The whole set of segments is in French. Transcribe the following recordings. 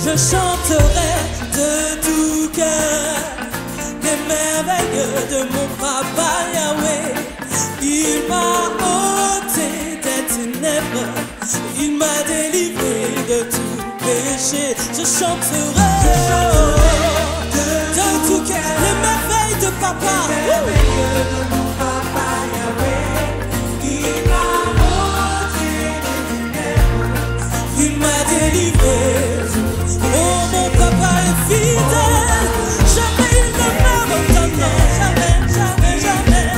je chanterai de tout cœur les merveilles de mon papa Yahweh. Il m'a ôté des ténèbres, il m'a délivré de tout péché. Je chanterai de tout cœur les merveilles de papa. Il m'a délivré. Oh, mon papa est fidèle. Jamais il ne m'abandonne. Jamais, jamais, jamais.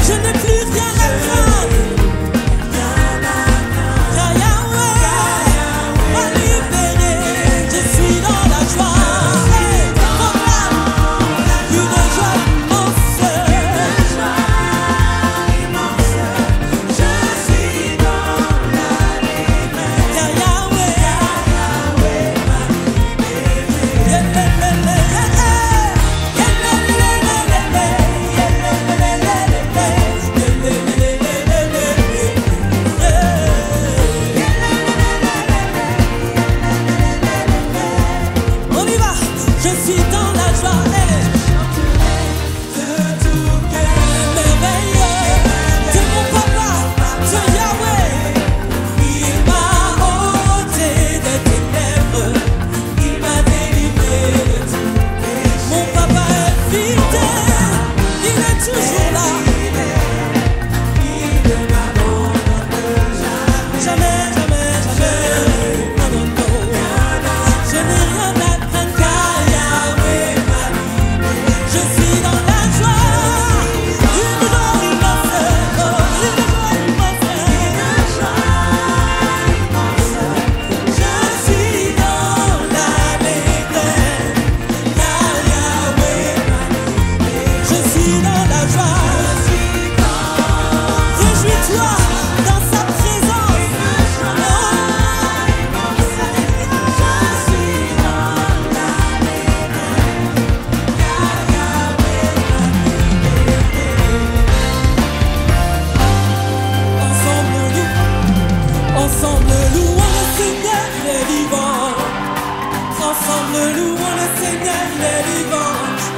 Je n'ai plus rien à craindre. Car Yahweh m'a libéré. Je suis dans la joie. Une joie immense.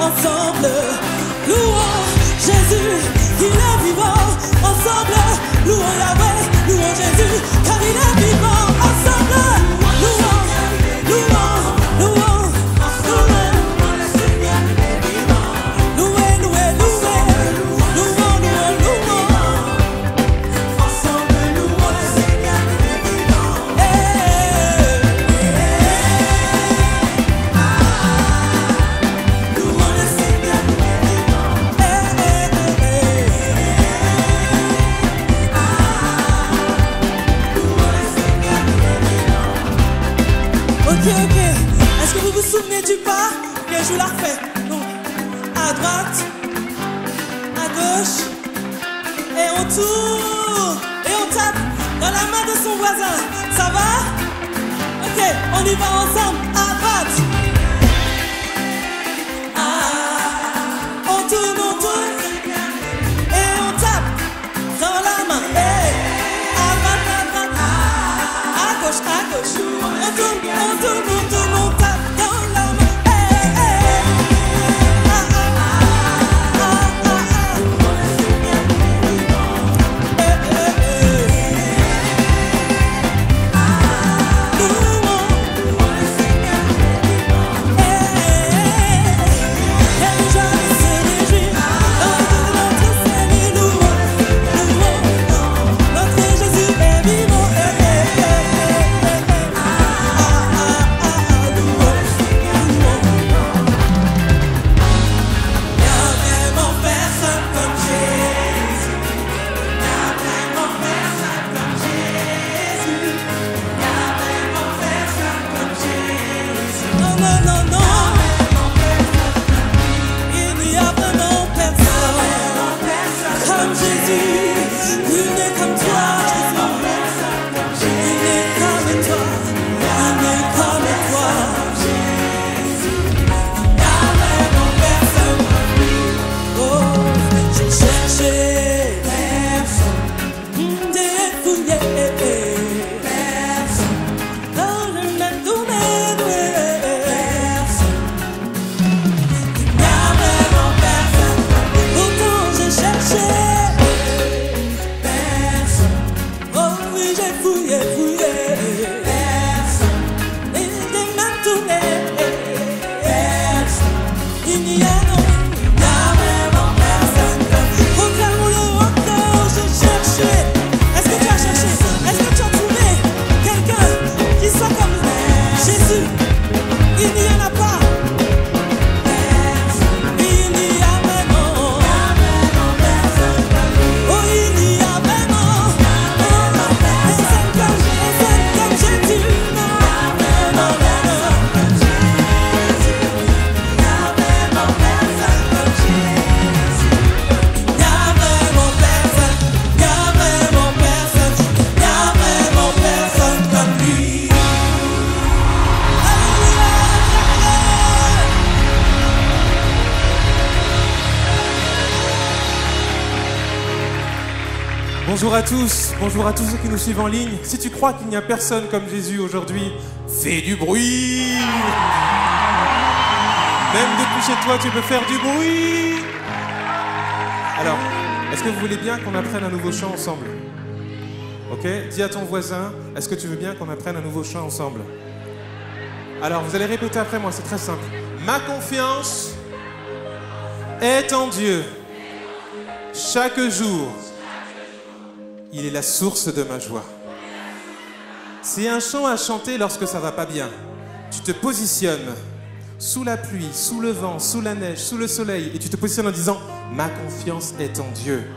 Ensemble, louons Jésus, il est vivant. Ensemble, louons Yahweh, louons Jésus, car il est vivant. Ensemble, louons, louons, louons, ensemble, le Seigneur est vivant. Louez, louez, louez, louons, louons, louons. Ensemble, louons le Seigneur est vivant. Ok, est-ce que vous vous souvenez du pas? Bien, je vous la refais. Donc, à droite, à gauche, et on tourne, et on tape dans la main de son voisin. Ça va? Ok, on y va ensemble. À droite. On tourne, et on tape dans la main. À droite, à gauche, à gauche. On tourne, on tape dans la main. Bonjour à tous ceux qui nous suivent en ligne. Si tu crois qu'il n'y a personne comme Jésus aujourd'hui, fais du bruit. Même depuis chez toi, tu peux faire du bruit. Alors, est-ce que vous voulez bien qu'on apprenne un nouveau chant ensemble? Ok? Dis à ton voisin, est-ce que tu veux bien qu'on apprenne un nouveau chant ensemble? Alors, vous allez répéter après moi, c'est très simple. Ma confiance est en Dieu. Chaque jour, il est la source de ma joie. C'est un chant à chanter lorsque ça va pas bien. Tu te positionnes sous la pluie, sous le vent, sous la neige, sous le soleil, et tu te positionnes en disant « Ma confiance est en Dieu ».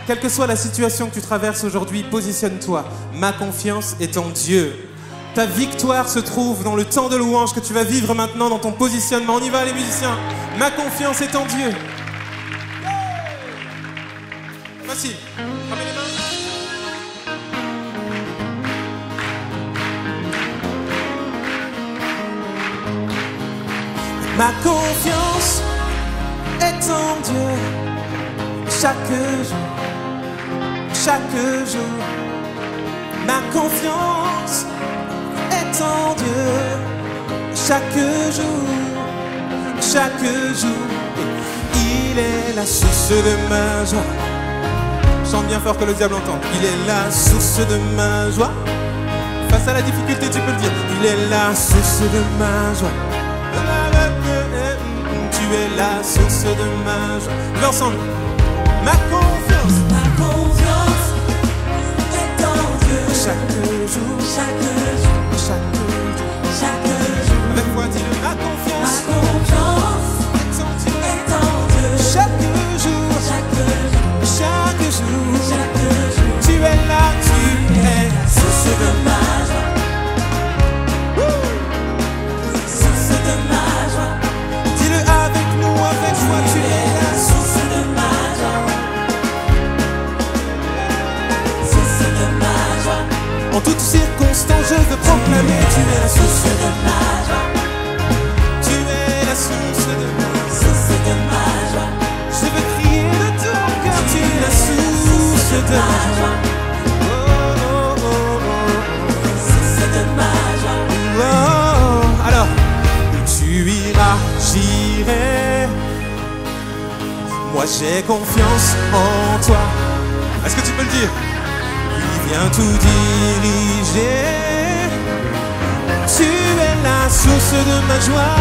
Quelle que soit la situation que tu traverses aujourd'hui, positionne-toi. Ma confiance est en Dieu. Ta victoire se trouve dans le temps de louange que tu vas vivre maintenant dans ton positionnement. On y va les musiciens. Ma confiance est en Dieu. Facile. Ramène les mains. Ma confiance est en Dieu. Chaque jour, ma confiance est en Dieu. Chaque jour, il est la source de ma joie. Chante bien fort que le diable entende. Il est la source de ma joie. Face à la difficulté, tu peux le dire. Il est la source de ma joie. Tu es la source de ma joie. On va ensemble. Ma confiance est en Dieu. Chaque jour. Avec moi, dis-le. Ma confiance est en Dieu. Chaque jour. Tu es là, tu es la source de ma joie. Source de ma joie. Dis-le avec nous, avec joie. Tu es la source de ma joie. Source de ma joie. En toutes circonstances, je veux proclamer. Tu es la source de ma joie. Tu es la source de ma joie. Source de ma joie. Je veux crier de tout cœur. Tu es la source de ma joie. Alors, tu iras, j'irai. Moi j'ai confiance en toi. Est-ce que tu peux le dire? Il vient tout diriger. Tu es la source de ma joie.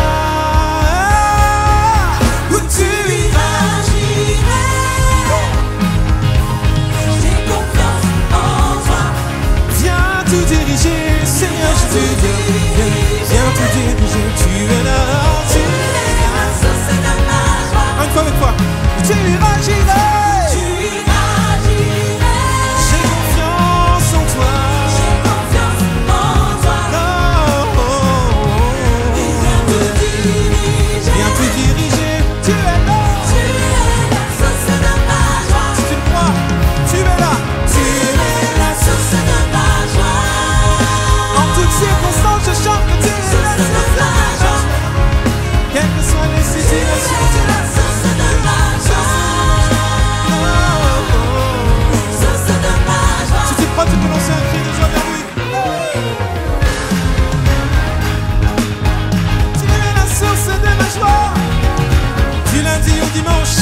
Où tu iras, j'irai. J'ai confiance en toi. Viens tout diriger, Seigneur, je te dis. Viens tout diriger, tu es là, tu es la source de ma joie. Une fois avec toi. Tu iras, j'irai. Tu iras, j'irai. J'ai confiance en toi. J'ai confiance en toi. Oh, oh, oh. Viens tout diriger. Viens tout diriger, tu es là. Tu es la source de ma joie. Si tu le crois, tu es là. Tu es la source de ma joie. En toutes circonstances, je chante que tu es la source de ma joie. Quelles que soient les situations, tu es la source de ma joie. Source de ma joie. Si tu crois, tu peux lancer un cri de joie vers lui. Tu es la source de ma joie. Du lundi au dimanche,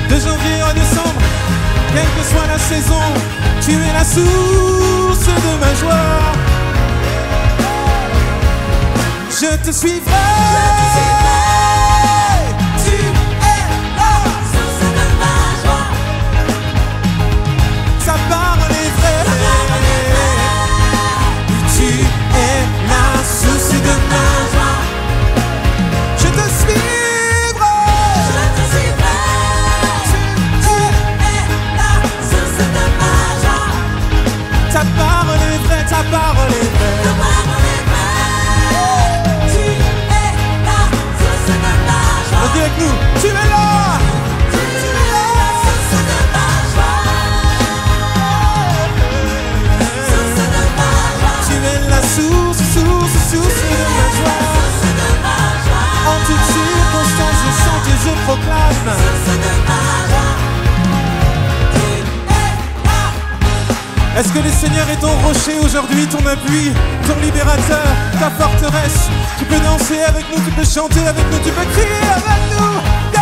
de janvier à décembre, quelle que soit la saison, tu es la source de ma joie. Je te suivrai. Tu es la source de ma joie. Ta parole est vraie. Tu es la source de ma joie. Je te suivrai. Tu es la source de ma joie. Ta parole est vraie, ta parole est vraie. Est-ce que le Seigneur est ton rocher aujourd'hui, ton appui, ton libérateur, ta forteresse? Tu peux danser avec nous, tu peux chanter avec nous, tu peux crier avec nous. Yeah!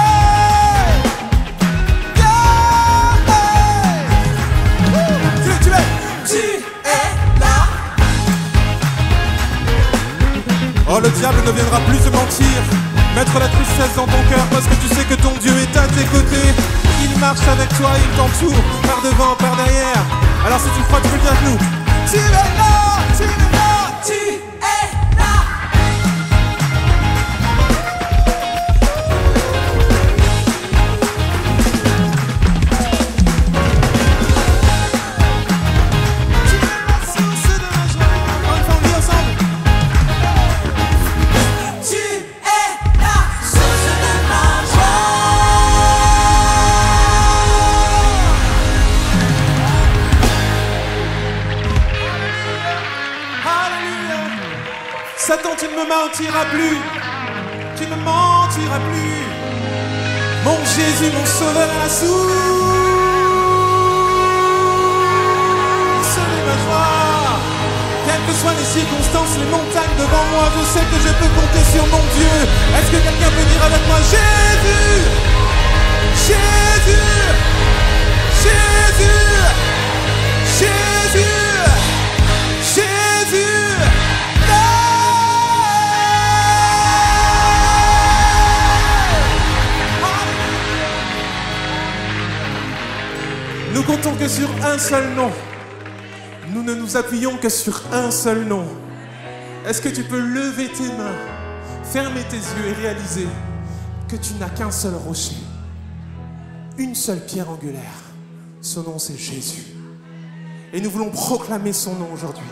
Yeah! Tu es là. Oh, le diable ne viendra plus te mentir, mettre la tristesse dans ton cœur, parce que tu sais que ton Dieu est à tes côtés. Il marche avec toi, il t'entoure, par devant, par derrière. Alors si tu crois, tu peux le dire avec nous. Tu es là, tu es là, tu es là. Tu es la source de ma joie. Encore une fois, on dit ensemble. Tu es la source de ma joie. Satan, tu ne me mentiras plus. Tu ne mentiras plus. Mon Jésus, mon sauveur à la source de ma joie. Quelles que soient les circonstances, les montagnes devant moi, je sais que je peux compter sur mon Dieu. Est-ce que quelqu'un peut dire avec moi Jésus, Jésus, Jésus, Jésus, Jésus. Nous comptons que sur un seul nom. Nous ne nous appuyons que sur un seul nom. Est-ce que tu peux lever tes mains, fermer tes yeux et réaliser que tu n'as qu'un seul rocher, une seule pierre angulaire. Son nom, c'est Jésus. Et nous voulons proclamer son nom aujourd'hui.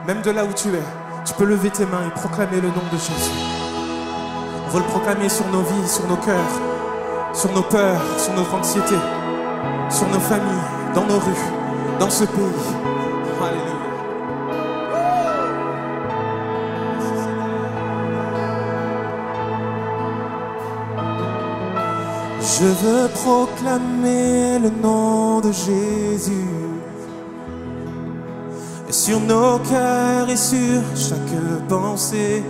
Même de là où tu es, tu peux lever tes mains et proclamer le nom de Jésus. On veut le proclamer sur nos vies, sur nos cœurs, sur nos peurs, sur notre anxiété, sur nos familles, dans nos rues, dans ce pays. Alléluia. Je veux proclamer le nom de Jésus sur nos cœurs et sur chaque pensée,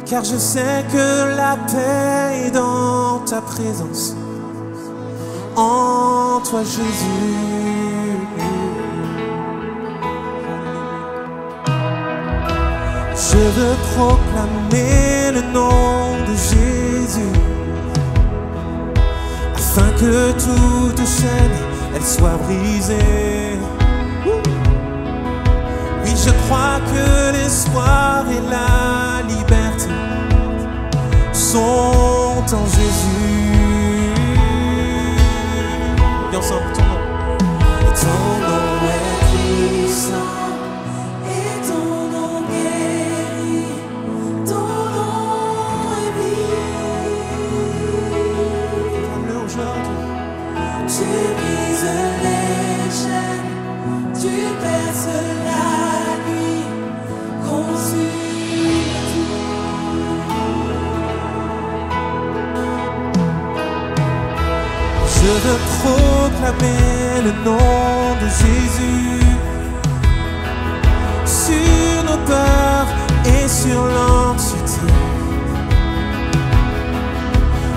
car je sais que la paix est dans ta présence, en toi Jésus. Je veux proclamer le nom de Jésus, afin que toute chaîne, elle soit brisée. Oui, je crois que l'espoir et la liberté sont en Jésus. Et ensemble, ton nom. Et ton nom est puissant. Tu brises les chaînes, tu perces la nuit, consumes tout. Je veux proclamer le nom de Jésus sur nos peurs et sur l'anxiété,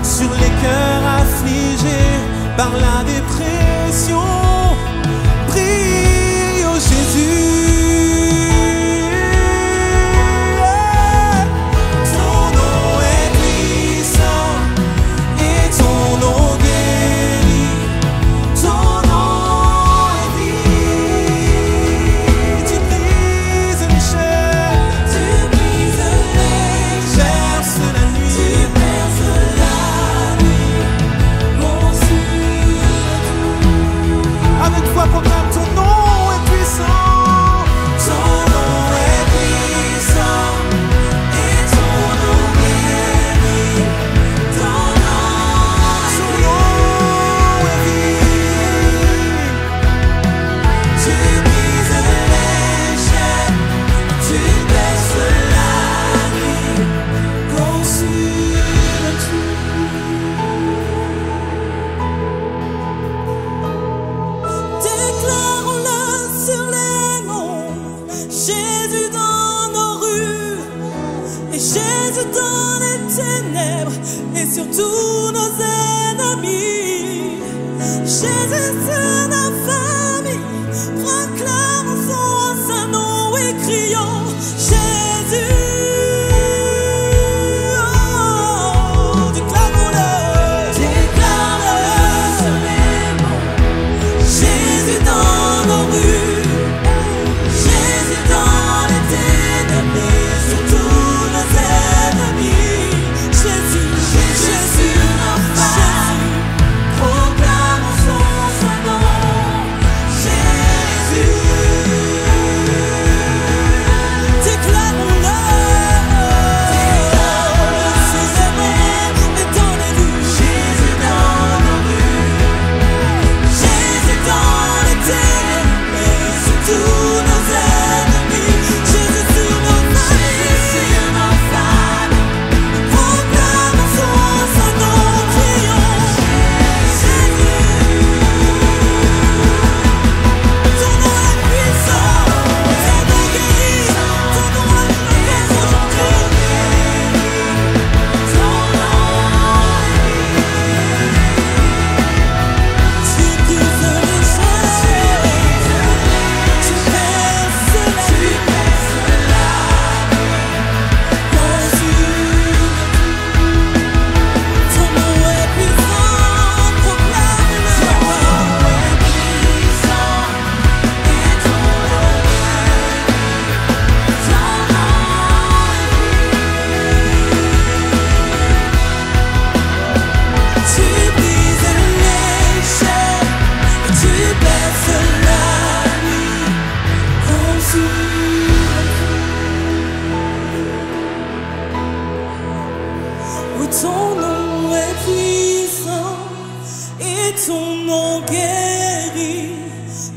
sur les cœurs affligés par la dépression. Brille, oh Jésus. Ton nom est puissant et ton nom guérit. Ton nom est vie. Tu brises les chaînes, tu brises les perces la nuit, tu perces la nuit. Jésus dans les ténèbres et sur tous nos ennemis. Jésus sur nos familles, proclamons son saint nom et crions Jésus. Ton nom est puissant et ton nom guérit,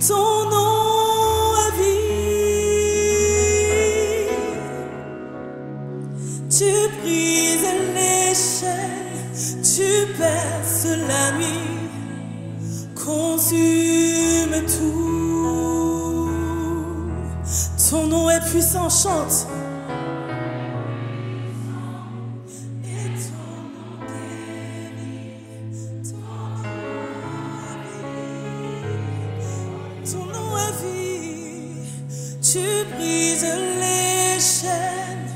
ton nom est vie. Tu brises les chaînes, tu perces la nuit, consume tout. Ton nom est puissant, chante. Ton nom est vie, tu brises les chaînes,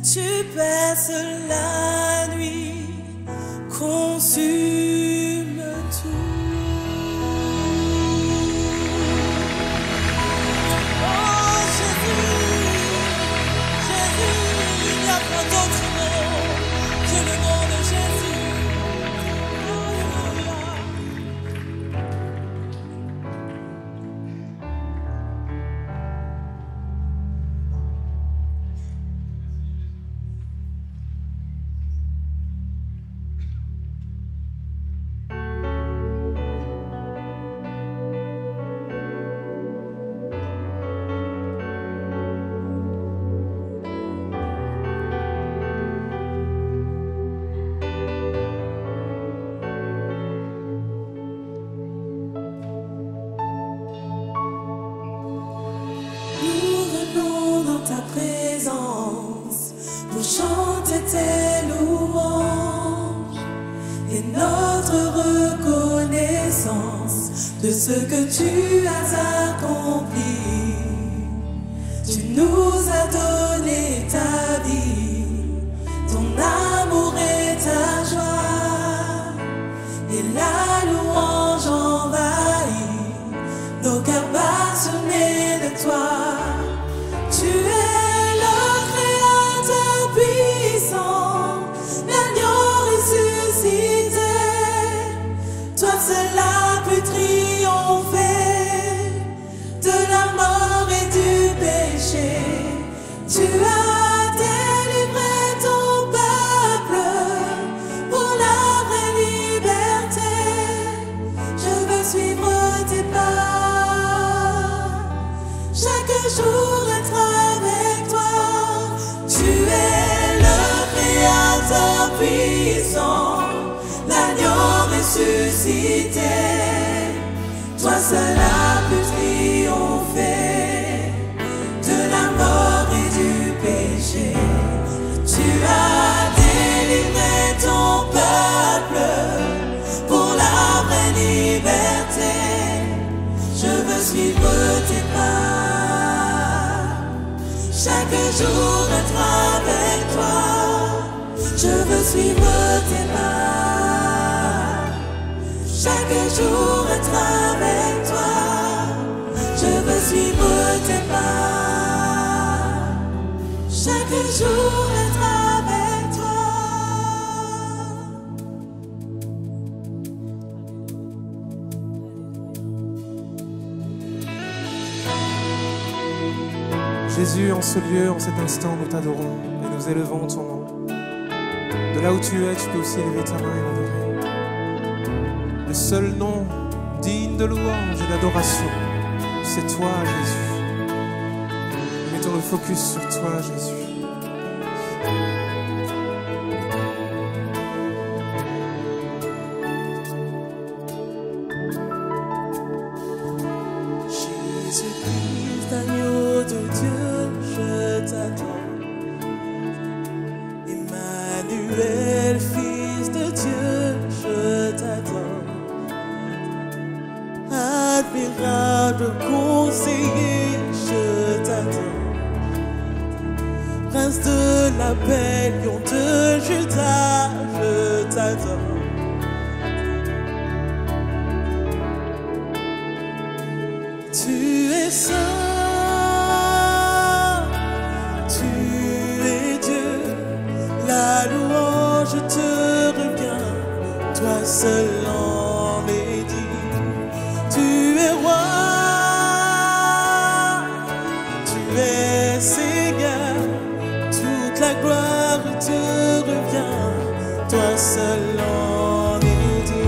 tu perces la nuit, consume tout. Oh Jésus, Jésus, il n'y a pas d'autre nom que le nom de Jésus. Ta présence pour chanter tes louanges et notre reconnaissance de ce que tu as accompli. Tu nous as donné ta vie, ton amour et ta joie, et la louange envahit nos cœurs passionnés de toi. Tu es le Créateur puissant, l'agneau ressuscité. Toi seul as pu triompher de la mort et du péché. Tu as délivré ton peuple pour la vraie liberté. Je veux suivre tes pas, chaque jour être avec toi. Tu es le Créateur puissant, l'agneau ressuscité. Toi seul as pu triompher de la mort et du péché. Tu as jour être avec toi. Je veux suivre tes pas. Chaque jour être avec toi. Je veux suivre tes pas. Chaque jour être avec toi. Jésus, en ce lieu, en cet instant, nous t'adorons et nous élevons ton nom. De là où tu es, tu peux aussi élever ta main et l'adorer. Le seul nom digne de louange et d'adoration, c'est toi, Jésus. Nous mettons le focus sur toi, Jésus. Jésus-Christ, agneau de Dieu, je t'attends. Emmanuel, Fils de Dieu, je t'attends. Admirable conseiller, je t'attends. Prince de la paix, lion de Juda, je t'attends. Tu es saint, tu es Dieu, la louange te revient, toi seul en est digne. Tu es roi, tu es Seigneur, toute la gloire te revient, toi seul en est digne.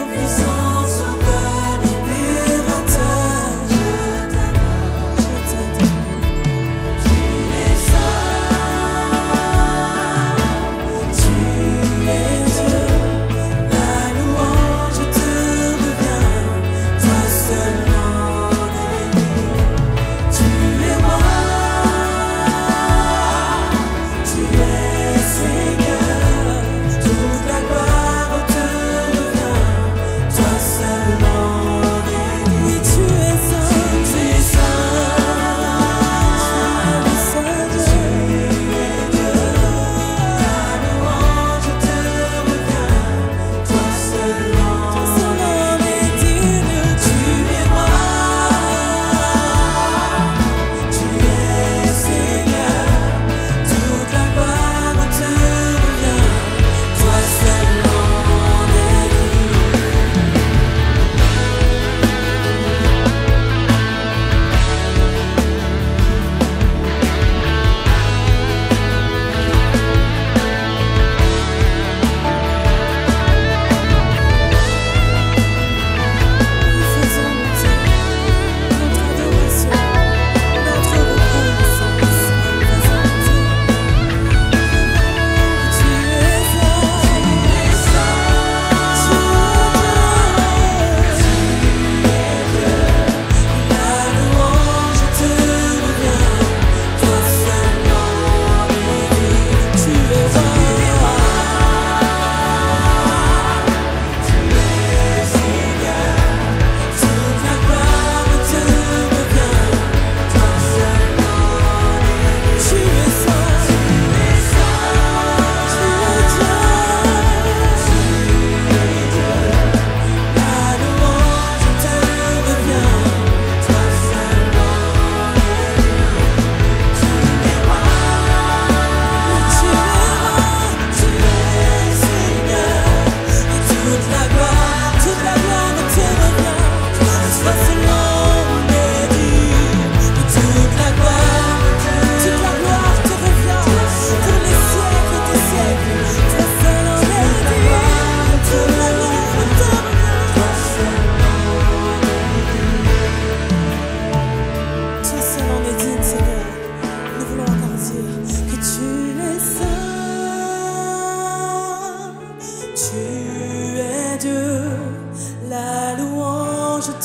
Puissance, sauveur, libérateur.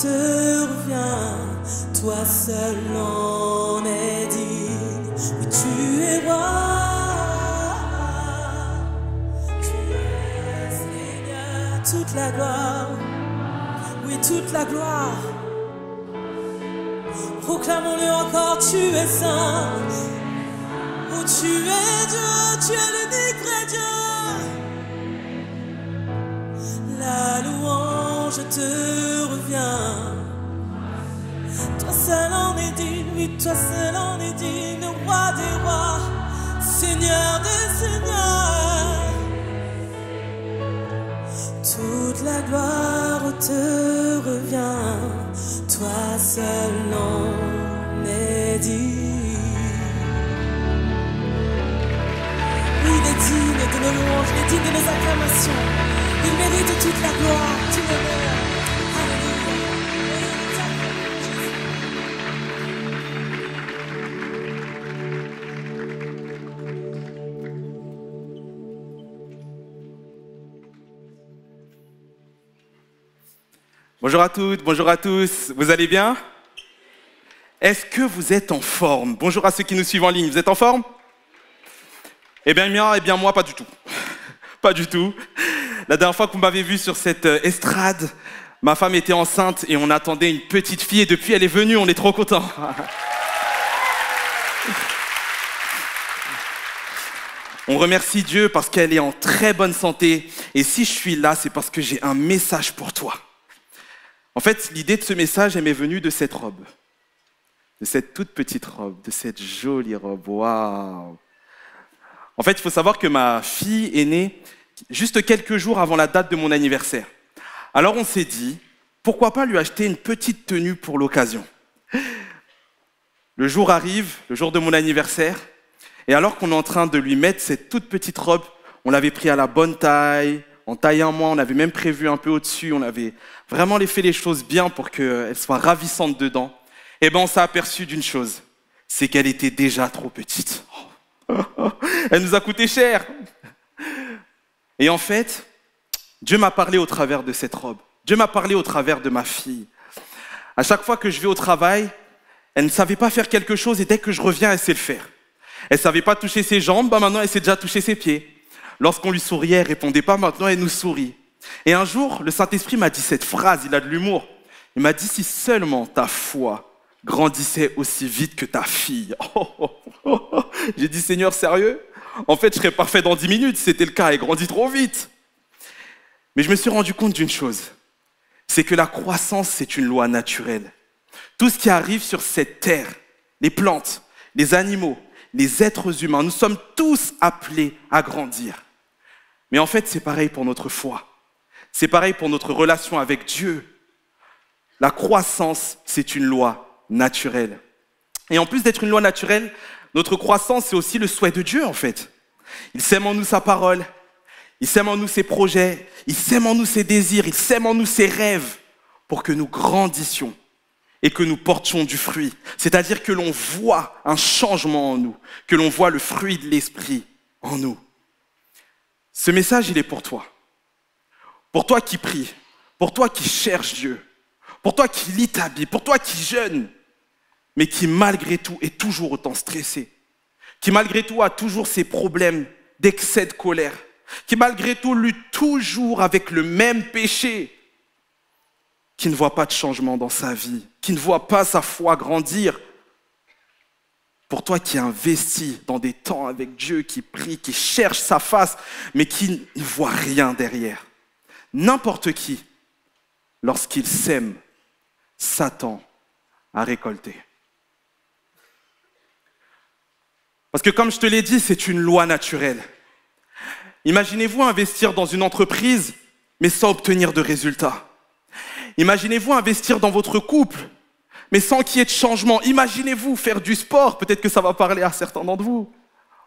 te reviens, toi seul en es digne. Oui, tu es roi, tu es Seigneur, toute la gloire, oui, toute la gloire. Proclamons-le encore, tu es saint, oh, tu es Dieu, tu es l'unique vrai Dieu. La louange te revient, toi seul en es digne, oui, toi seul en es digne, roi des rois, Seigneur des seigneurs. Toute la gloire te revient, toi seul en es digne. Oui, il est digne de nos louanges, il est digne de nos acclamations. Il mérite toute la gloire, tout l'honneur. Bonjour à toutes, bonjour à tous. Vous allez bien? Est-ce que vous êtes en forme? Bonjour à ceux qui nous suivent en ligne. Vous êtes en forme? Eh bien moi, pas du tout. Pas du tout. La dernière fois que vous m'avez vu sur cette estrade, ma femme était enceinte et on attendait une petite fille et depuis elle est venue, on est trop contents. On remercie Dieu parce qu'elle est en très bonne santé et si je suis là, c'est parce que j'ai un message pour toi. En fait, l'idée de ce message, elle m'est venue de cette robe, de cette toute petite robe, de cette jolie robe. Waouh! En fait, il faut savoir que ma fille est née juste quelques jours avant la date de mon anniversaire. Alors on s'est dit, pourquoi pas lui acheter une petite tenue pour l'occasion. Le jour arrive, le jour de mon anniversaire, et alors qu'on est en train de lui mettre cette toute petite robe, on l'avait pris à la bonne taille, en taille 1 mois, on avait même prévu un peu au-dessus, on avait vraiment fait les choses bien pour qu'elle soit ravissante dedans. Et bien on s'est aperçu d'une chose, c'est qu'elle était déjà trop petite. Elle nous a coûté cher. Et en fait, Dieu m'a parlé au travers de cette robe. Dieu m'a parlé au travers de ma fille. À chaque fois que je vais au travail, elle ne savait pas faire quelque chose et dès que je reviens, elle sait le faire. Elle ne savait pas toucher ses jambes, maintenant elle sait déjà toucher ses pieds. Lorsqu'on lui souriait, elle ne répondait pas, maintenant elle nous sourit. Et un jour, le Saint-Esprit m'a dit cette phrase, il a de l'humour. Il m'a dit, si seulement ta foi grandissait aussi vite que ta fille. J'ai dit, Seigneur, sérieux? En fait, je serais parfait dans 10 minutes. C'était le cas, elle grandit trop vite. Mais je me suis rendu compte d'une chose. C'est que la croissance, c'est une loi naturelle. Tout ce qui arrive sur cette terre, les plantes, les animaux, les êtres humains, nous sommes tous appelés à grandir. Mais en fait, c'est pareil pour notre foi. C'est pareil pour notre relation avec Dieu. La croissance, c'est une loi naturelle. Et en plus d'être une loi naturelle, notre croissance, c'est aussi le souhait de Dieu, en fait. Il sème en nous sa parole, il sème en nous ses projets, il sème en nous ses désirs, il sème en nous ses rêves pour que nous grandissions et que nous portions du fruit. C'est-à-dire que l'on voit un changement en nous, que l'on voit le fruit de l'esprit en nous. Ce message, il est pour toi. Pour toi qui prie, pour toi qui cherches Dieu, pour toi qui lis ta Bible, pour toi qui jeûne, mais qui malgré tout est toujours autant stressé, qui malgré tout a toujours ses problèmes d'excès de colère, qui malgré tout lutte toujours avec le même péché, qui ne voit pas de changement dans sa vie, qui ne voit pas sa foi grandir. Pour toi qui investis dans des temps avec Dieu, qui prie, qui cherche sa face, mais qui ne voit rien derrière. N'importe qui, lorsqu'il sème, s'attend à récolter. Parce que comme je te l'ai dit, c'est une loi naturelle. Imaginez-vous investir dans une entreprise, mais sans obtenir de résultats. Imaginez-vous investir dans votre couple, mais sans qu'il y ait de changement. Imaginez-vous faire du sport, peut-être que ça va parler à certains d'entre vous.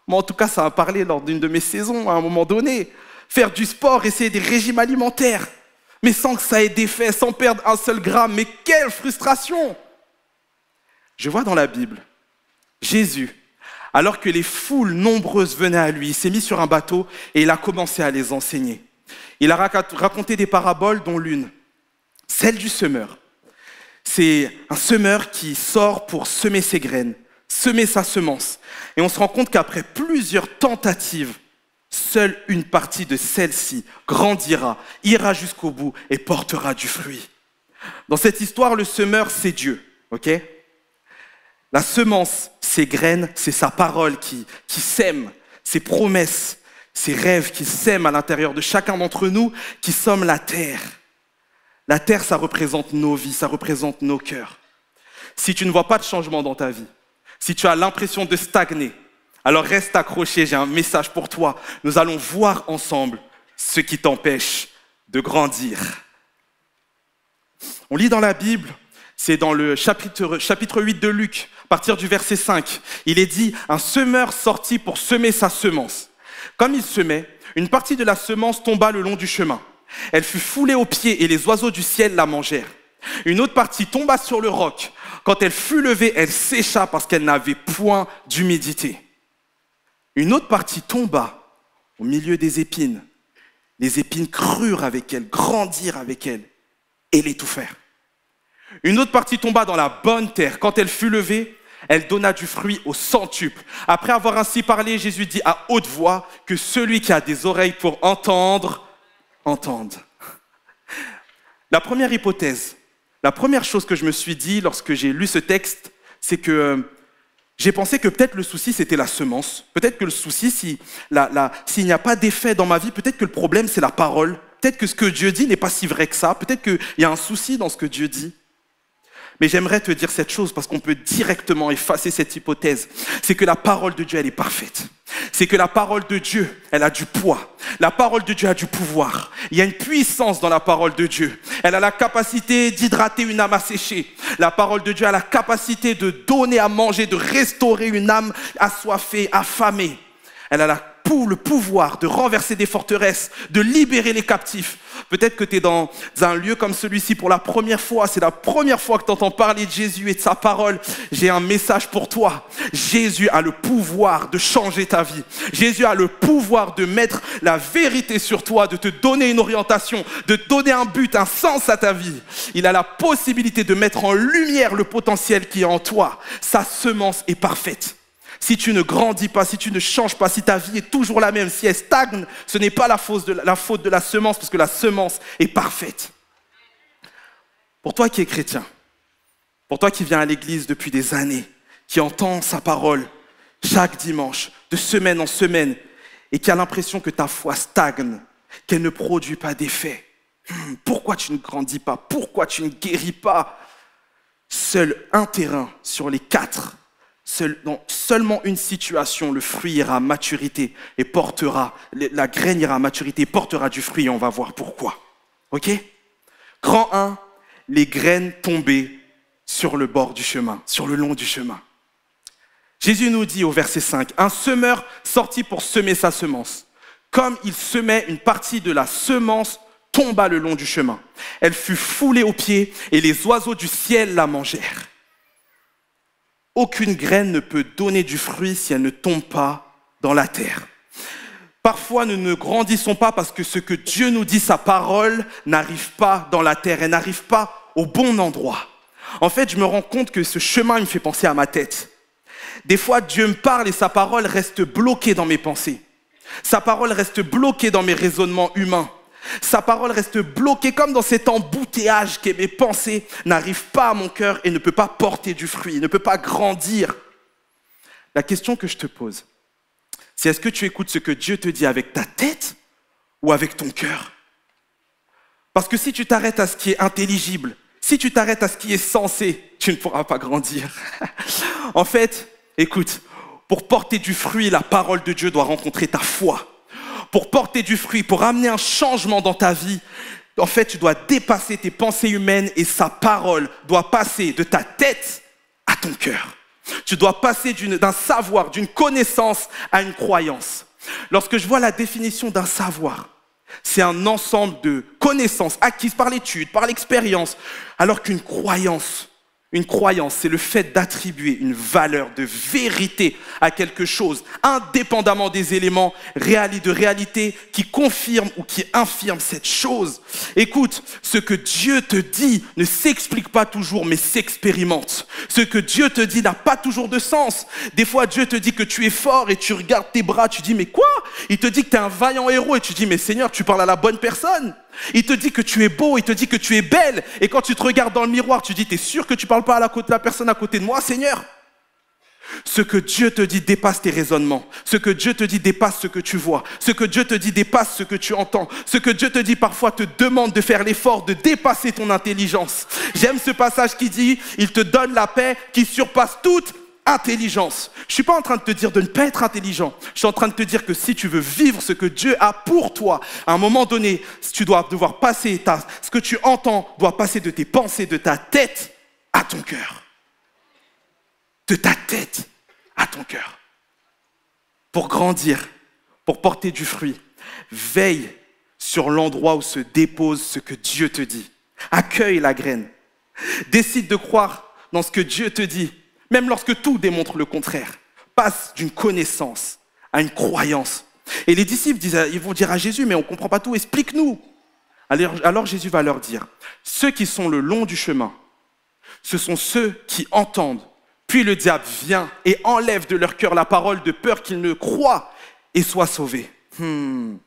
Moi, en tout cas, ça va parler lors d'une de mes saisons, à un moment donné. Faire du sport, essayer des régimes alimentaires, mais sans que ça ait d'effet, sans perdre un seul gramme. Mais quelle frustration! Je vois dans la Bible, Jésus, alors que les foules nombreuses venaient à lui, il s'est mis sur un bateau et il a commencé à les enseigner. Il a raconté des paraboles, dont l'une, celle du semeur. C'est un semeur qui sort pour semer ses graines, semer sa semence. Et on se rend compte qu'après plusieurs tentatives, seule une partie de celle-ci grandira, ira jusqu'au bout et portera du fruit. Dans cette histoire, le semeur, c'est Dieu, ok? La semence, ses graines, c'est sa parole qui sème, ses promesses, ses rêves qui sèment à l'intérieur de chacun d'entre nous, qui sommes la terre. La terre, ça représente nos vies, ça représente nos cœurs. Si tu ne vois pas de changement dans ta vie, si tu as l'impression de stagner, alors reste accroché, j'ai un message pour toi. Nous allons voir ensemble ce qui t'empêche de grandir. On lit dans la Bible, c'est dans le chapitre 8 de Luc, à partir du verset 5. Il est dit, un semeur sortit pour semer sa semence. Comme il semait, une partie de la semence tomba le long du chemin. Elle fut foulée aux pieds et les oiseaux du ciel la mangèrent. Une autre partie tomba sur le roc. Quand elle fut levée, elle sécha parce qu'elle n'avait point d'humidité. Une autre partie tomba au milieu des épines. Les épines crurent avec elle, grandirent avec elle et l'étouffèrent. Une autre partie tomba dans la bonne terre. Quand elle fut levée, elle donna du fruit au centuple. Après avoir ainsi parlé, Jésus dit à haute voix que celui qui a des oreilles pour entendre, entende. La première hypothèse, la première chose que je me suis dit lorsque j'ai lu ce texte, c'est que j'ai pensé que peut-être le souci, c'était la semence. Peut-être que le souci, s'il n'y a pas d'effet dans ma vie, peut-être que le problème, c'est la parole. Peut-être que ce que Dieu dit n'est pas si vrai que ça. Peut-être qu'il y a un souci dans ce que Dieu dit. Mais j'aimerais te dire cette chose parce qu'on peut directement effacer cette hypothèse. C'est que la parole de Dieu, elle est parfaite. C'est que la parole de Dieu, elle a du poids. La parole de Dieu a du pouvoir. Il y a une puissance dans la parole de Dieu. Elle a la capacité d'hydrater une âme asséchée. La parole de Dieu a la capacité de donner à manger, de restaurer une âme assoiffée, affamée. Elle a le pouvoir de renverser des forteresses, de libérer les captifs. Peut-être que tu es dans un lieu comme celui-ci pour la première fois. C'est la première fois que tu entends parler de Jésus et de sa parole. J'ai un message pour toi. Jésus a le pouvoir de changer ta vie. Jésus a le pouvoir de mettre la vérité sur toi, de te donner une orientation, de te donner un but, un sens à ta vie. Il a la possibilité de mettre en lumière le potentiel qui est en toi. Sa semence est parfaite. Si tu ne grandis pas, si tu ne changes pas, si ta vie est toujours la même, si elle stagne, ce n'est pas la faute de la semence, parce que la semence est parfaite. Pour toi qui es chrétien, pour toi qui viens à l'église depuis des années, qui entend sa parole chaque dimanche, de semaine en semaine, et qui a l'impression que ta foi stagne, qu'elle ne produit pas d'effet. Pourquoi tu ne grandis pas? Pourquoi tu ne guéris pas? Seul un terrain sur les 4. Dans seulement une situation, le fruit ira à maturité et la graine ira à maturité et portera du fruit et on va voir pourquoi. Ok? Grand 1, les graines tombées sur le bord du chemin, sur le long du chemin. Jésus nous dit au verset 5, un semeur sortit pour semer sa semence. Comme il semait, une partie de la semence tomba le long du chemin. Elle fut foulée aux pieds et les oiseaux du ciel la mangèrent. Aucune graine ne peut donner du fruit si elle ne tombe pas dans la terre. Parfois, nous ne grandissons pas parce que ce que Dieu nous dit, sa parole, n'arrive pas dans la terre, elle n'arrive pas au bon endroit. En fait, je me rends compte que ce chemin, il me fait penser à ma tête. Des fois, Dieu me parle et sa parole reste bloquée dans mes pensées. Sa parole reste bloquée dans mes raisonnements humains. Sa parole reste bloquée comme dans cet embouteillage que mes pensées n'arrivent pas à mon cœur et ne peut pas porter du fruit, ne peut pas grandir. La question que je te pose, c'est est-ce que tu écoutes ce que Dieu te dit avec ta tête ou avec ton cœur? Parce que si tu t'arrêtes à ce qui est intelligible, si tu t'arrêtes à ce qui est sensé, tu ne pourras pas grandir. En fait, écoute, pour porter du fruit, la parole de Dieu doit rencontrer ta foi. Pour porter du fruit, pour amener un changement dans ta vie, en fait, tu dois dépasser tes pensées humaines et sa parole doit passer de ta tête à ton cœur. Tu dois passer d'un savoir, d'une connaissance à une croyance. Lorsque je vois la définition d'un savoir, c'est un ensemble de connaissances acquises par l'étude, par l'expérience, alors qu'une croyance, Une croyance, c'est le fait d'attribuer une valeur de vérité à quelque chose, indépendamment des éléments de réalité qui confirment ou qui infirment cette chose. Écoute, ce que Dieu te dit ne s'explique pas toujours, mais s'expérimente. Ce que Dieu te dit n'a pas toujours de sens. Des fois, Dieu te dit que tu es fort et tu regardes tes bras, tu dis, mais quoi? Il te dit que tu es un vaillant héros et tu dis, mais Seigneur, tu parles à la bonne personne. Il te dit que tu es beau, il te dit que tu es belle. Et quand tu te regardes dans le miroir, tu dis, t'es sûr que tu ne parles pas à la personne à côté de moi, Seigneur? Ce que Dieu te dit dépasse tes raisonnements. Ce que Dieu te dit dépasse ce que tu vois. Ce que Dieu te dit dépasse ce que tu entends. Ce que Dieu te dit parfois te demande de faire l'effort de dépasser ton intelligence. J'aime ce passage qui dit, il te donne la paix qui surpasse toute intelligence. Je ne suis pas en train de te dire de ne pas être intelligent. Je suis en train de te dire que si tu veux vivre ce que Dieu a pour toi, à un moment donné, tu dois devoir passer, ce que tu entends doit passer de tes pensées, de ta tête à ton cœur. De ta tête à ton cœur. Pour grandir, pour porter du fruit, veille sur l'endroit où se dépose ce que Dieu te dit. Accueille la graine. Décide de croire dans ce que Dieu te dit. Même lorsque tout démontre le contraire, passe d'une connaissance à une croyance. Et les disciples ils vont dire à Jésus, mais on ne comprend pas tout, explique-nous. Alors Jésus va leur dire, ceux qui sont le long du chemin, ce sont ceux qui entendent, puis le diable vient et enlève de leur cœur la parole de peur qu'ils ne croient et soient sauvés. En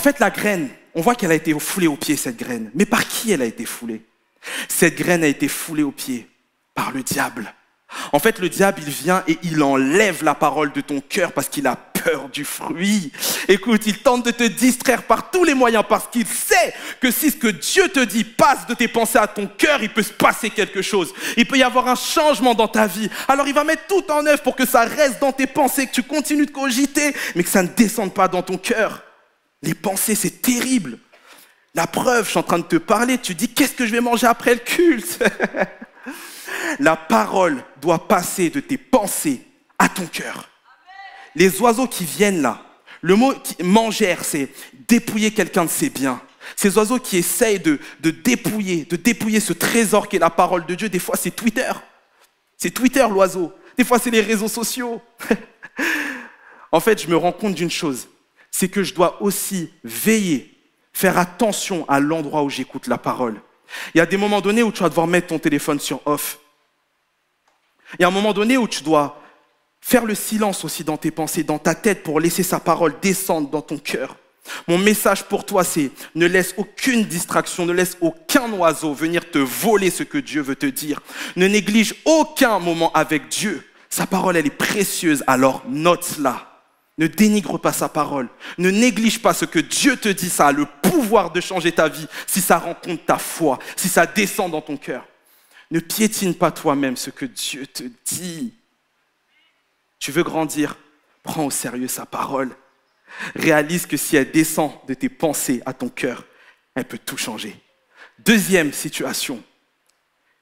fait, la graine, on voit qu'elle a été foulée aux pieds, cette graine. Mais par qui elle a été foulée? Cette graine a été foulée aux pieds par le diable. En fait, le diable, il vient et il enlève la parole de ton cœur parce qu'il a peur du fruit. Écoute, il tente de te distraire par tous les moyens parce qu'il sait que si ce que Dieu te dit passe de tes pensées à ton cœur, il peut se passer quelque chose. Il peut y avoir un changement dans ta vie. Alors il va mettre tout en œuvre pour que ça reste dans tes pensées, que tu continues de cogiter, mais que ça ne descende pas dans ton cœur. Les pensées, c'est terrible. La preuve, je suis en train de te parler, tu dis, qu'est-ce que je vais manger après le culte? La parole doit passer de tes pensées à ton cœur. Les oiseaux qui viennent là, le mot mangère, c'est dépouiller quelqu'un de ses biens. Ces oiseaux qui essayent de dépouiller ce trésor qu'est la parole de Dieu, des fois c'est Twitter. C'est Twitter l'oiseau. Des fois c'est les réseaux sociaux. En fait, je me rends compte d'une chose, c'est que je dois aussi veiller, faire attention à l'endroit où j'écoute la parole. Il y a des moments donnés où tu vas devoir mettre ton téléphone sur off. Il y a un moment donné où tu dois faire le silence aussi dans tes pensées, dans ta tête, pour laisser sa parole descendre dans ton cœur. Mon message pour toi, c'est ne laisse aucune distraction, ne laisse aucun oiseau venir te voler ce que Dieu veut te dire. Ne néglige aucun moment avec Dieu. Sa parole, elle est précieuse, alors note-la. Ne dénigre pas sa parole. Ne néglige pas ce que Dieu te dit. Ça a le pouvoir de changer ta vie si ça rencontre ta foi, si ça descend dans ton cœur. Ne piétine pas toi-même ce que Dieu te dit. Tu veux grandir? Prends au sérieux sa parole. Réalise que si elle descend de tes pensées à ton cœur, elle peut tout changer. Deuxième situation,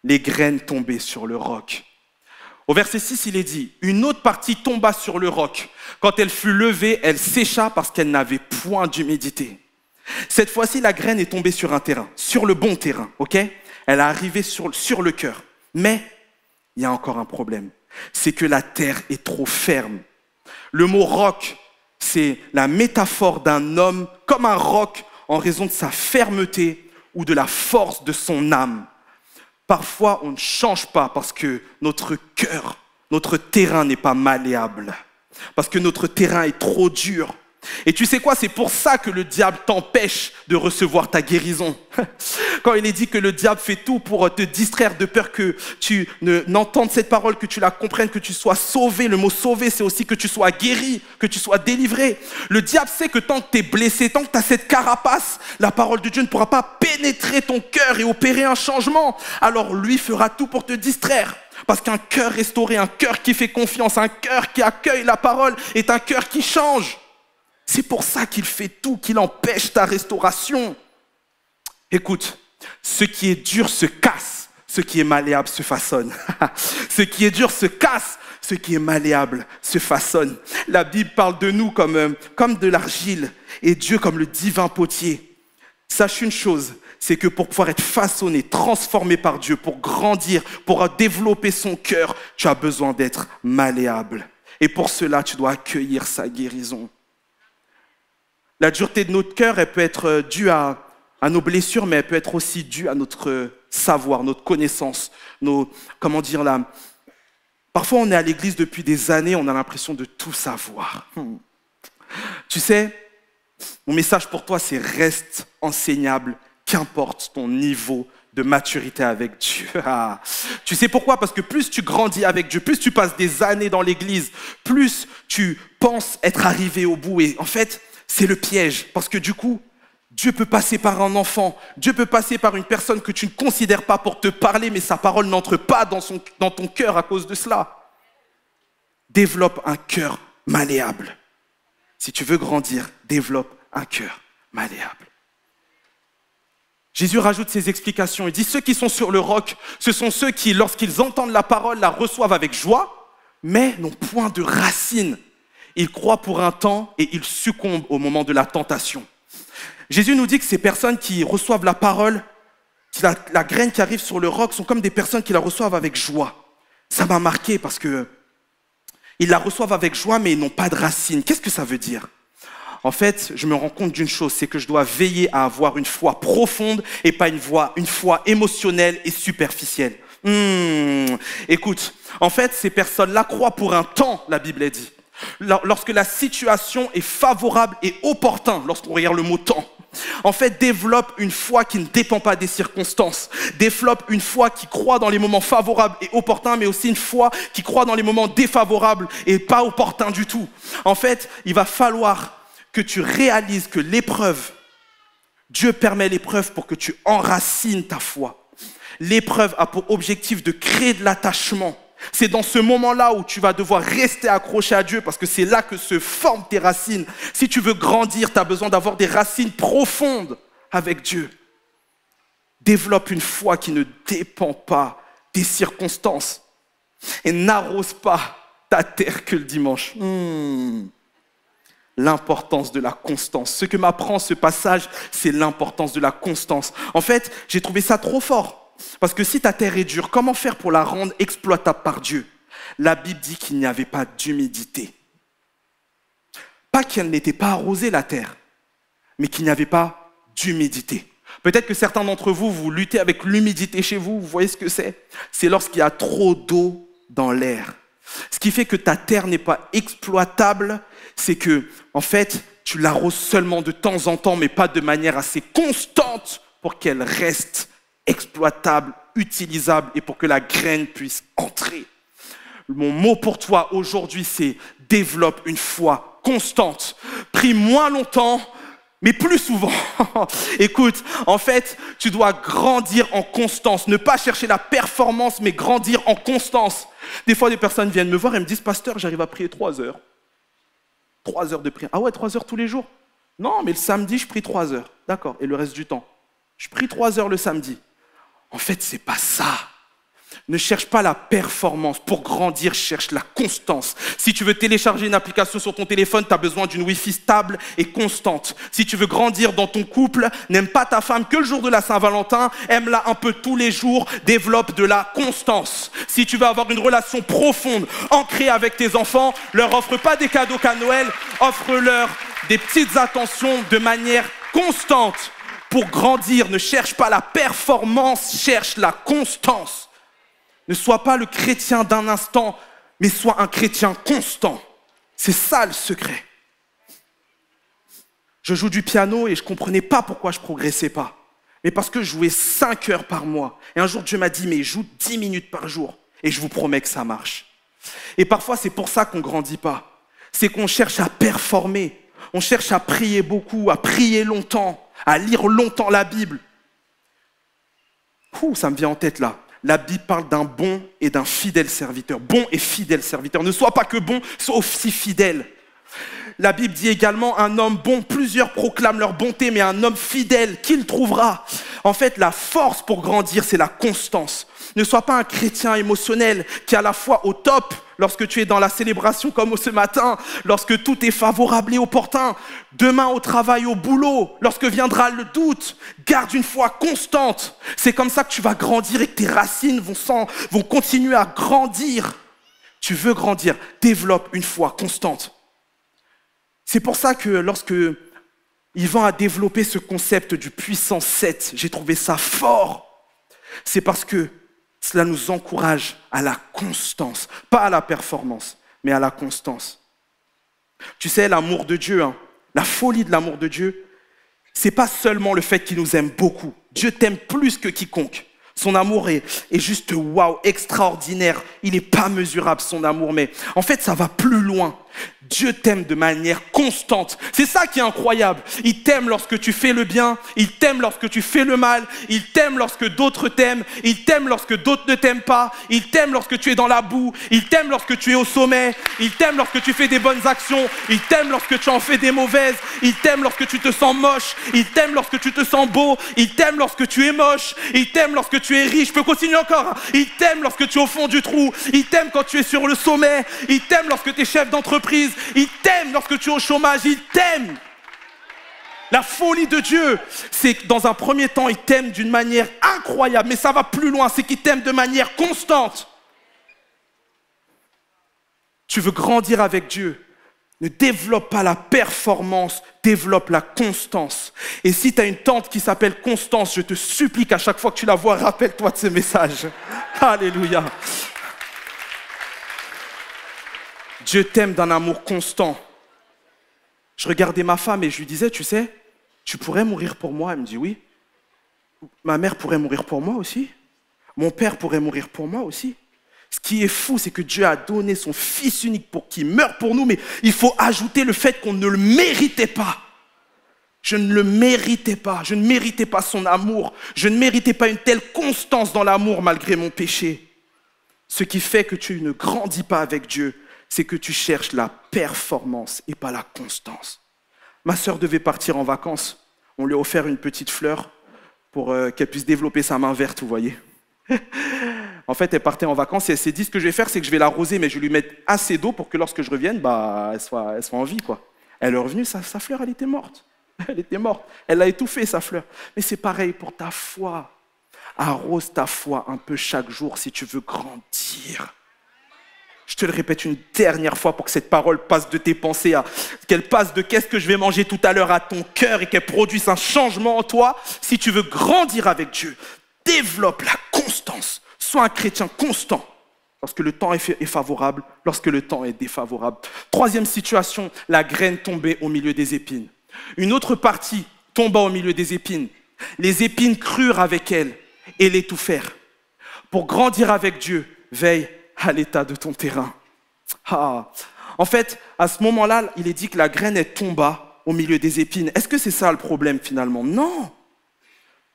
les graines tombées sur le roc. Au verset 6, il est dit, une autre partie tomba sur le roc. Quand elle fut levée, elle sécha parce qu'elle n'avait point d'humidité. Cette fois-ci, la graine est tombée sur un terrain, sur le bon terrain, ok? Elle est arrivée sur le cœur. Mais il y a encore un problème. C'est que la terre est trop ferme. Le mot roc, c'est la métaphore d'un homme comme un roc en raison de sa fermeté ou de la force de son âme. Parfois, on ne change pas parce que notre cœur, notre terrain n'est pas malléable. Parce que notre terrain est trop dur. Et tu sais quoi, c'est pour ça que le diable t'empêche de recevoir ta guérison. Quand il est dit que le diable fait tout pour te distraire de peur que tu n'entendes cette parole, que tu la comprennes, que tu sois sauvé. Le mot sauvé, c'est aussi que tu sois guéri, que tu sois délivré. Le diable sait que tant que tu es blessé, tant que tu as cette carapace, la parole de Dieu ne pourra pas pénétrer ton cœur et opérer un changement. Alors lui fera tout pour te distraire. Parce qu'un cœur restauré, un cœur qui fait confiance, un cœur qui accueille la parole est un cœur qui change. C'est pour ça qu'il fait tout, qu'il empêche ta restauration. Écoute, ce qui est dur se casse, ce qui est malléable se façonne. Ce qui est dur se casse, ce qui est malléable se façonne. La Bible parle de nous comme de l'argile et Dieu comme le divin potier. Sache une chose, c'est que pour pouvoir être façonné, transformé par Dieu, pour grandir, pour développer son cœur, tu as besoin d'être malléable. Et pour cela, tu dois accueillir sa guérison. La dureté de notre cœur, elle peut être due à nos blessures, mais elle peut être aussi due à notre savoir, notre connaissance, Parfois, on est à l'église depuis des années, on a l'impression de tout savoir. Tu sais, mon message pour toi, c'est reste enseignable, qu'importe ton niveau de maturité avec Dieu. Tu sais pourquoi? Parce que plus tu grandis avec Dieu, plus tu passes des années dans l'église, plus tu penses être arrivé au bout. Et en fait, c'est le piège. Parce que du coup, Dieu peut passer par un enfant, Dieu peut passer par une personne que tu ne considères pas pour te parler, mais sa parole n'entre pas dans ton cœur à cause de cela. Développe un cœur malléable. Si tu veux grandir, développe un cœur malléable. Jésus rajoute ses explications. Il dit, ceux qui sont sur le roc, ce sont ceux qui, lorsqu'ils entendent la parole, la reçoivent avec joie, mais n'ont point de racines. Ils croient pour un temps et ils succombent au moment de la tentation. Jésus nous dit que ces personnes qui reçoivent la parole, la graine qui arrive sur le roc, sont comme des personnes qui la reçoivent avec joie. Ça m'a marqué parce que ils la reçoivent avec joie, mais ils n'ont pas de racines. Qu'est-ce que ça veut dire? En fait, je me rends compte d'une chose, c'est que je dois veiller à avoir une foi profonde et pas une foi émotionnelle et superficielle. Écoute, en fait, ces personnes-là croient pour un temps, la Bible a dit. Lorsque la situation est favorable et opportune, lorsqu'on regarde le mot temps, en fait, développe une foi qui ne dépend pas des circonstances. Développe une foi qui croit dans les moments favorables et opportuns, mais aussi une foi qui croit dans les moments défavorables et pas opportuns du tout. En fait, il va falloir que tu réalises que l'épreuve, Dieu permet l'épreuve pour que tu enracines ta foi. L'épreuve a pour objectif de créer de l'attachement. C'est dans ce moment-là où tu vas devoir rester accroché à Dieu parce que c'est là que se forment tes racines. Si tu veux grandir, tu as besoin d'avoir des racines profondes avec Dieu. Développe une foi qui ne dépend pas des circonstances et n'arrose pas ta terre que le dimanche. L'importance de la constance. Ce que m'apprend ce passage, c'est l'importance de la constance. En fait, j'ai trouvé ça trop fort. Parce que si ta terre est dure, comment faire pour la rendre exploitable par Dieu? La Bible dit qu'il n'y avait pas d'humidité. Pas qu'elle n'était pas arrosée la terre, mais qu'il n'y avait pas d'humidité. Peut-être que certains d'entre vous, vous luttez avec l'humidité chez vous, vous voyez ce que c'est? C'est lorsqu'il y a trop d'eau dans l'air. Ce qui fait que ta terre n'est pas exploitable, c'est que, en fait, tu l'arroses seulement de temps en temps, mais pas de manière assez constante pour qu'elle reste exploitable, utilisable et pour que la graine puisse entrer. Mon mot pour toi aujourd'hui, c'est développe une foi constante. Prie moins longtemps, mais plus souvent. Écoute, en fait, tu dois grandir en constance. Ne pas chercher la performance, mais grandir en constance. Des fois, des personnes viennent me voir et me disent, pasteur, j'arrive à prier 3 heures. 3 heures de prière. Ah ouais, 3 heures tous les jours? Non, mais le samedi, je prie 3 heures. D'accord, et le reste du temps? Je prie 3 heures le samedi. En fait, c'est pas ça. Ne cherche pas la performance. Pour grandir, cherche la constance. Si tu veux télécharger une application sur ton téléphone, tu as besoin d'une Wi-Fi stable et constante. Si tu veux grandir dans ton couple, n'aime pas ta femme que le jour de la Saint-Valentin, aime-la un peu tous les jours, développe de la constance. Si tu veux avoir une relation profonde, ancrée avec tes enfants, leur offre pas des cadeaux qu'à Noël, offre-leur des petites attentions de manière constante. Pour grandir, ne cherche pas la performance, cherche la constance. Ne sois pas le chrétien d'un instant, mais sois un chrétien constant. C'est ça le secret. Je joue du piano et je ne comprenais pas pourquoi je ne progressais pas. Mais parce que je jouais 5 heures par mois. Et un jour, Dieu m'a dit, mais joue 10 minutes par jour. Et je vous promets que ça marche. Et parfois, c'est pour ça qu'on ne grandit pas. C'est qu'on cherche à performer. On cherche à prier beaucoup, à prier longtemps, à lire longtemps la Bible. Ça me vient en tête là. La Bible parle d'un bon et d'un fidèle serviteur. Bon et fidèle serviteur. Ne sois pas que bon, sois aussi fidèle. La Bible dit également un homme bon, plusieurs proclament leur bonté, mais un homme fidèle, qui le trouvera? En fait, la force pour grandir, c'est la constance. Ne sois pas un chrétien émotionnel qui est à la fois au top lorsque tu es dans la célébration comme ce matin, lorsque tout est favorable et opportun, demain au travail, au boulot, lorsque viendra le doute, garde une foi constante. C'est comme ça que tu vas grandir et que tes racines vont continuer à grandir. Tu veux grandir, développe une foi constante. C'est pour ça que lorsque Yvan a développé ce concept du puissance 7, j'ai trouvé ça fort. C'est parce que cela nous encourage à la constance, pas à la performance, mais à la constance. Tu sais, l'amour de Dieu, la folie de l'amour de Dieu, c'est pas seulement le fait qu'il nous aime beaucoup. Dieu t'aime plus que quiconque. Son amour est juste waouh, extraordinaire. Il n'est pas mesurable, son amour, mais en fait, ça va plus loin. Dieu t'aime de manière constante. C'est ça qui est incroyable. Il t'aime lorsque tu fais le bien. Il t'aime lorsque tu fais le mal. Il t'aime lorsque d'autres t'aiment. Il t'aime lorsque d'autres ne t'aiment pas. Il t'aime lorsque tu es dans la boue. Il t'aime lorsque tu es au sommet. Il t'aime lorsque tu fais des bonnes actions. Il t'aime lorsque tu en fais des mauvaises. Il t'aime lorsque tu te sens moche. Il t'aime lorsque tu te sens beau. Il t'aime lorsque tu es moche. Il t'aime lorsque tu es riche. Je peux continuer encore. Il t'aime lorsque tu es au fond du trou. Il t'aime quand tu es sur le sommet. Il t'aime lorsque tu es chef d'entreprise. Il t'aime lorsque tu es au chômage, il t'aime. La folie de Dieu, c'est que dans un premier temps, il t'aime d'une manière incroyable, mais ça va plus loin, c'est qu'il t'aime de manière constante. Tu veux grandir avec Dieu, ne développe pas la performance, développe la constance. Et si tu as une tante qui s'appelle Constance, je te supplie qu'à chaque fois que tu la vois, rappelle-toi de ce message. Alléluia. Dieu t'aime d'un amour constant. Je regardais ma femme et je lui disais, tu sais, tu pourrais mourir pour moi. Elle me dit oui. Ma mère pourrait mourir pour moi aussi. Mon père pourrait mourir pour moi aussi. Ce qui est fou, c'est que Dieu a donné son Fils unique pour qu'il meure pour nous, mais il faut ajouter le fait qu'on ne le méritait pas. Je ne le méritais pas. Je ne méritais pas son amour. Je ne méritais pas une telle constance dans l'amour malgré mon péché. Ce qui fait que tu ne grandis pas avec Dieu, c'est que tu cherches la performance et pas la constance. Ma sœur devait partir en vacances. On lui a offert une petite fleur pour qu'elle puisse développer sa main verte, vous voyez. En fait, elle partait en vacances et elle s'est dit, ce que je vais faire, c'est que je vais l'arroser, mais je vais lui mettre assez d'eau pour que lorsque je revienne, elle soit en vie, quoi. Elle est revenue, sa fleur, elle était morte. Elle était morte. Elle a étouffé, sa fleur. Mais c'est pareil pour ta foi. Arrose ta foi un peu chaque jour si tu veux grandir. Je te le répète une dernière fois pour que cette parole passe de tes pensées qu'elle passe de qu'est-ce que je vais manger tout à l'heure à ton cœur et qu'elle produise un changement en toi. Si tu veux grandir avec Dieu, développe la constance. Sois un chrétien constant lorsque le temps est favorable, lorsque le temps est défavorable. Troisième situation, la graine tombée au milieu des épines. Une autre partie tomba au milieu des épines. Les épines crurent avec elle et l'étouffèrent. Pour grandir avec Dieu, veille à l'état de ton terrain. En fait, à ce moment-là, il est dit que la graine elle tomba au milieu des épines. Est-ce que c'est ça le problème finalement? Non.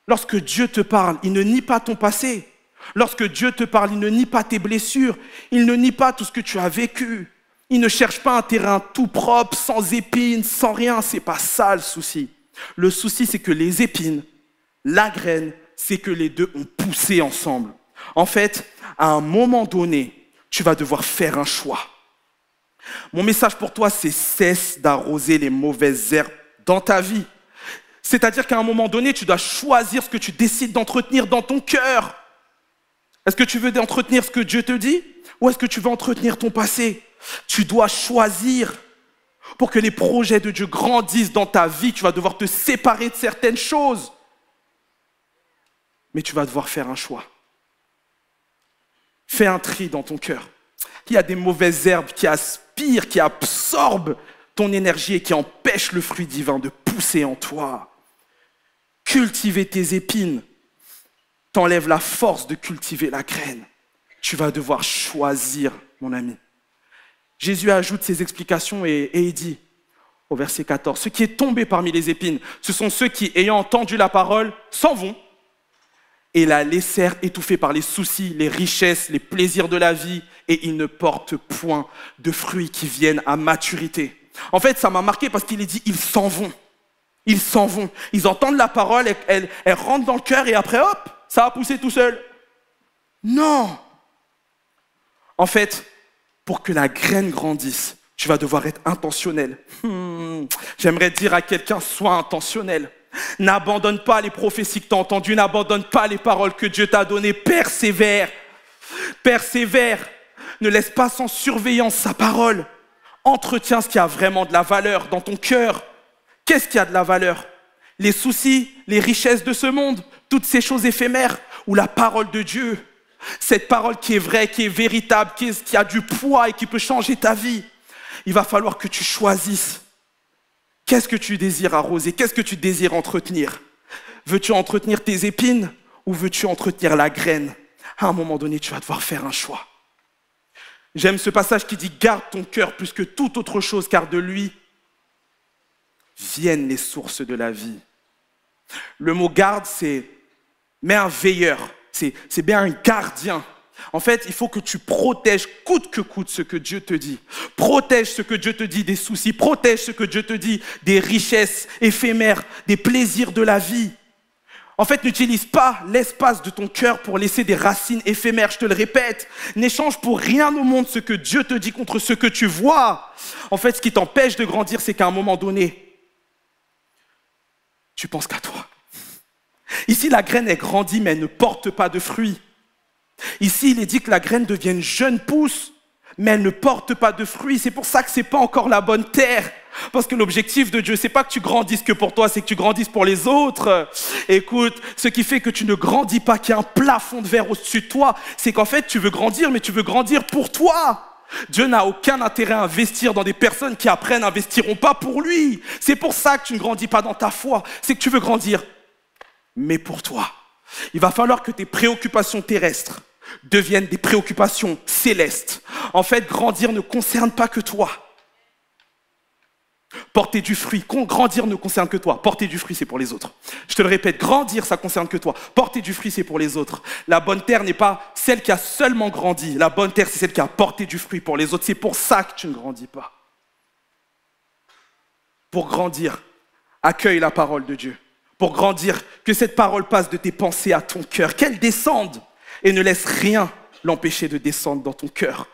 Lorsque Dieu te parle, il ne nie pas ton passé. Lorsque Dieu te parle, il ne nie pas tes blessures. Il ne nie pas tout ce que tu as vécu. Il ne cherche pas un terrain tout propre, sans épines, sans rien. C'est pas ça le souci. Le souci, c'est que les épines, la graine, c'est que les deux ont poussé ensemble. En fait, à un moment donné, tu vas devoir faire un choix. Mon message pour toi, c'est cesse d'arroser les mauvaises herbes dans ta vie. C'est-à-dire qu'à un moment donné, tu dois choisir ce que tu décides d'entretenir dans ton cœur. Est-ce que tu veux entretenir ce que Dieu te dit ou est-ce que tu veux entretenir ton passé? Tu dois choisir. Pour que les projets de Dieu grandissent dans ta vie, tu vas devoir te séparer de certaines choses. Mais tu vas devoir faire un choix. Fais un tri dans ton cœur. Il y a des mauvaises herbes qui aspirent, qui absorbent ton énergie et qui empêchent le fruit divin de pousser en toi. Cultiver tes épines t'enlève la force de cultiver la graine. Tu vas devoir choisir, mon ami. Jésus ajoute ses explications et il dit, au verset 14, « Ce qui est tombé parmi les épines, ce sont ceux qui, ayant entendu la parole, s'en vont et la laissèrent étouffée par les soucis, les richesses, les plaisirs de la vie, et ils ne portent point de fruits qui viennent à maturité. » En fait, ça m'a marqué parce qu'il est dit « ils s'en vont ». Ils s'en vont. Ils entendent la parole, elle rentre dans le cœur et après, hop, ça va pousser tout seul. Non. En fait, pour que la graine grandisse, tu vas devoir être intentionnel. J'aimerais dire à quelqu'un, sois intentionnel. N'abandonne pas les prophéties que tu as entendues, n'abandonne pas les paroles que Dieu t'a données. Persévère. Persévère. Ne laisse pas sans surveillance sa parole. Entretiens ce qui a vraiment de la valeur dans ton cœur. Qu'est-ce qui a de la valeur? Les soucis, les richesses de ce monde, toutes ces choses éphémères, ou la parole de Dieu? Cette parole qui est vraie, qui est véritable, qui a du poids et qui peut changer ta vie. Il va falloir que tu choisisses. Qu'est-ce que tu désires arroser? Qu'est-ce que tu désires entretenir? Veux-tu entretenir tes épines ou veux-tu entretenir la graine? À un moment donné, tu vas devoir faire un choix. J'aime ce passage qui dit « Garde ton cœur plus que toute autre chose, car de lui viennent les sources de la vie. » Le mot « garde », c'est « mais un veilleur ». C'est bien un gardien. En fait, il faut que tu protèges coûte que coûte ce que Dieu te dit. Protège ce que Dieu te dit des soucis. Protège ce que Dieu te dit des richesses éphémères, des plaisirs de la vie. En fait, n'utilise pas l'espace de ton cœur pour laisser des racines éphémères. Je te le répète, n'échange pour rien au monde ce que Dieu te dit contre ce que tu vois. En fait, ce qui t'empêche de grandir, c'est qu'à un moment donné, tu penses qu'à toi. Ici, la graine, elle grandit, mais elle ne porte pas de fruits. Ici, il est dit que la graine devienne jeune pousse, mais elle ne porte pas de fruits. C'est pour ça que ce n'est pas encore la bonne terre. Parce que l'objectif de Dieu, ce n'est pas que tu grandisses que pour toi, c'est que tu grandisses pour les autres. Écoute, ce qui fait que tu ne grandis pas, qu'il y a un plafond de verre au-dessus de toi, c'est qu'en fait, tu veux grandir, mais tu veux grandir pour toi. Dieu n'a aucun intérêt à investir dans des personnes qui après n'investiront pas pour lui. C'est pour ça que tu ne grandis pas dans ta foi. C'est que tu veux grandir, mais pour toi. Il va falloir que tes préoccupations terrestres deviennent des préoccupations célestes. En fait, grandir ne concerne pas que toi. Porter du fruit, grandir ne concerne que toi. Porter du fruit, c'est pour les autres. Je te le répète, grandir, ça concerne que toi. Porter du fruit, c'est pour les autres. La bonne terre n'est pas celle qui a seulement grandi. La bonne terre, c'est celle qui a porté du fruit pour les autres. C'est pour ça que tu ne grandis pas. Pour grandir, accueille la parole de Dieu. Pour grandir, que cette parole passe de tes pensées à ton cœur, qu'elle descende et ne laisse rien l'empêcher de descendre dans ton cœur.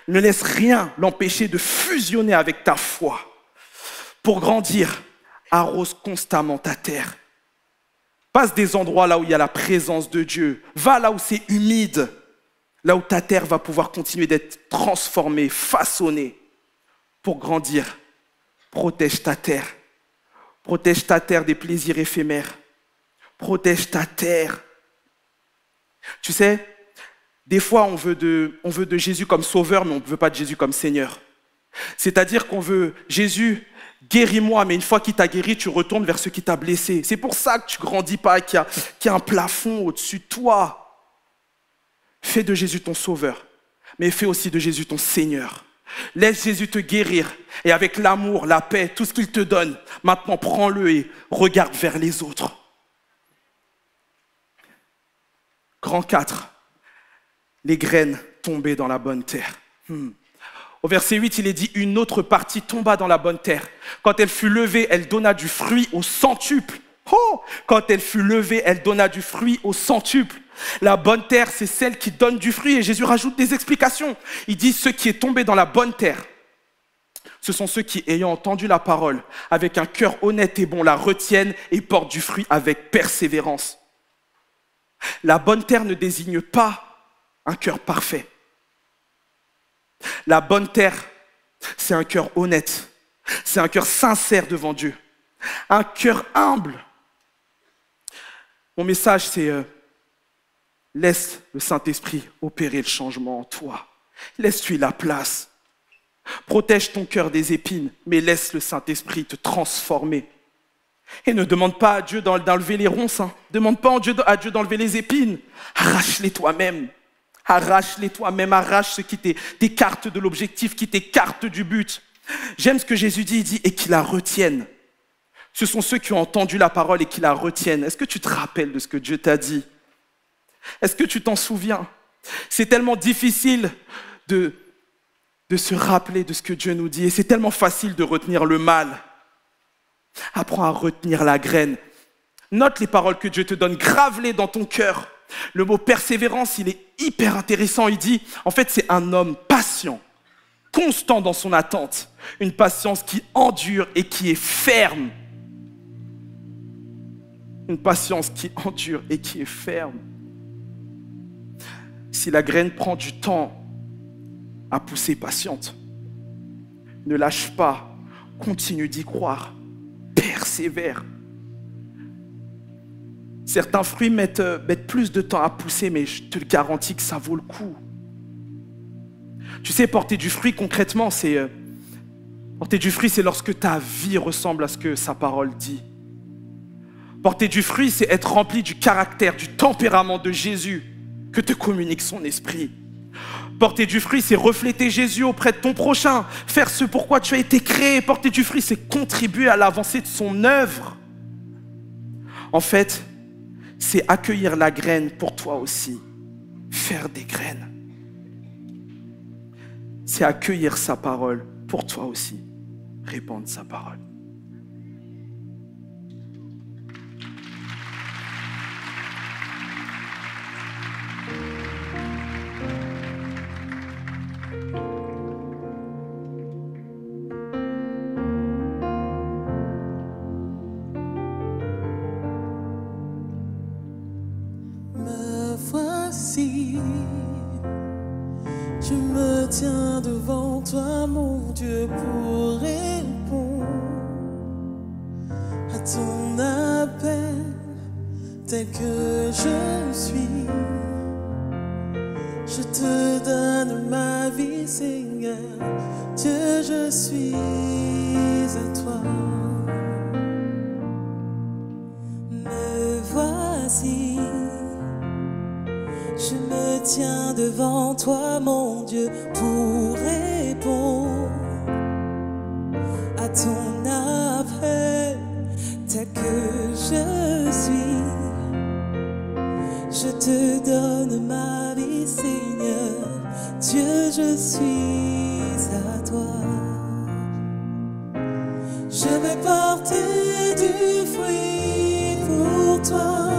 Ne laisse rien l'empêcher de fusionner avec ta foi. Pour grandir, arrose constamment ta terre. Passe des endroits là où il y a la présence de Dieu. Va là où c'est humide, là où ta terre va pouvoir continuer d'être transformée, façonnée. Pour grandir, protège ta terre. Protège ta terre des plaisirs éphémères. Protège ta terre. Tu sais, des fois, on veut de Jésus comme sauveur, mais on ne veut pas de Jésus comme Seigneur. C'est-à-dire qu'on veut Jésus, guéris-moi, mais une fois qu'il t'a guéri, tu retournes vers ce qui t'a blessé. C'est pour ça que tu ne grandis pas, qu'il y a un plafond au-dessus de toi. Fais de Jésus ton sauveur, mais fais aussi de Jésus ton Seigneur. Laisse Jésus te guérir et avec l'amour, la paix, tout ce qu'il te donne, maintenant prends-le et regarde vers les autres. Grand 4, les graines tombées dans la bonne terre. Au verset 8, il est dit, une autre partie tomba dans la bonne terre. Quand elle fut levée, elle donna du fruit au centuple. Oh! Quand elle fut levée, elle donna du fruit au centuple. La bonne terre, c'est celle qui donne du fruit. Et Jésus rajoute des explications. Il dit, ceux qui est tombé dans la bonne terre, ce sont ceux qui, ayant entendu la parole, avec un cœur honnête et bon, la retiennent et portent du fruit avec persévérance. La bonne terre ne désigne pas un cœur parfait. La bonne terre, c'est un cœur honnête. C'est un cœur sincère devant Dieu. Un cœur humble. Mon message, c'est laisse le Saint-Esprit opérer le changement en toi. Laisse-lui la place. Protège ton cœur des épines, mais laisse le Saint-Esprit te transformer. Et ne demande pas à Dieu d'enlever les ronces. Demande pas à Dieu d'enlever les épines. Arrache-les toi-même. Arrache-les toi-même. Arrache ce qui t'écarte de l'objectif, qui t'écarte du but. J'aime ce que Jésus dit. Il dit, et qui la retiennent. Ce sont ceux qui ont entendu la parole et qui la retiennent. Est-ce que tu te rappelles de ce que Dieu t'a dit? Est-ce que tu t'en souviens? C'est tellement difficile de se rappeler de ce que Dieu nous dit. Et c'est tellement facile de retenir le mal. Apprends à retenir la graine. Note les paroles que Dieu te donne, grave-les dans ton cœur. Le mot persévérance, il est hyper intéressant. Il dit, en fait, c'est un homme patient, constant dans son attente. Une patience qui endure et qui est ferme. Une patience qui endure et qui est ferme. Si la graine prend du temps à pousser, patiente. Ne lâche pas, continue d'y croire, persévère. Certains fruits mettent plus de temps à pousser, mais je te le garantis que ça vaut le coup. Tu sais, porter du fruit, concrètement, porter du fruit, c'est lorsque ta vie ressemble à ce que sa parole dit. Porter du fruit, c'est être rempli du caractère, du tempérament de Jésus que te communique son esprit. Porter du fruit, c'est refléter Jésus auprès de ton prochain, faire ce pourquoi tu as été créé. Porter du fruit, c'est contribuer à l'avancée de son œuvre. En fait, c'est accueillir la graine pour toi aussi, faire des graines. C'est accueillir sa parole pour toi aussi, répandre sa parole. Je me tiens devant toi, mon Dieu, pour répondre à ton appel tel que je suis. Je te donne ma vie, Seigneur, Dieu, je suis à toi. Me voici. Je me tiens devant toi, mon Dieu, pour répondre à ton appel tel que je suis. Je te donne ma vie, Seigneur, Dieu, je suis à toi. Je vais porter du fruit pour toi.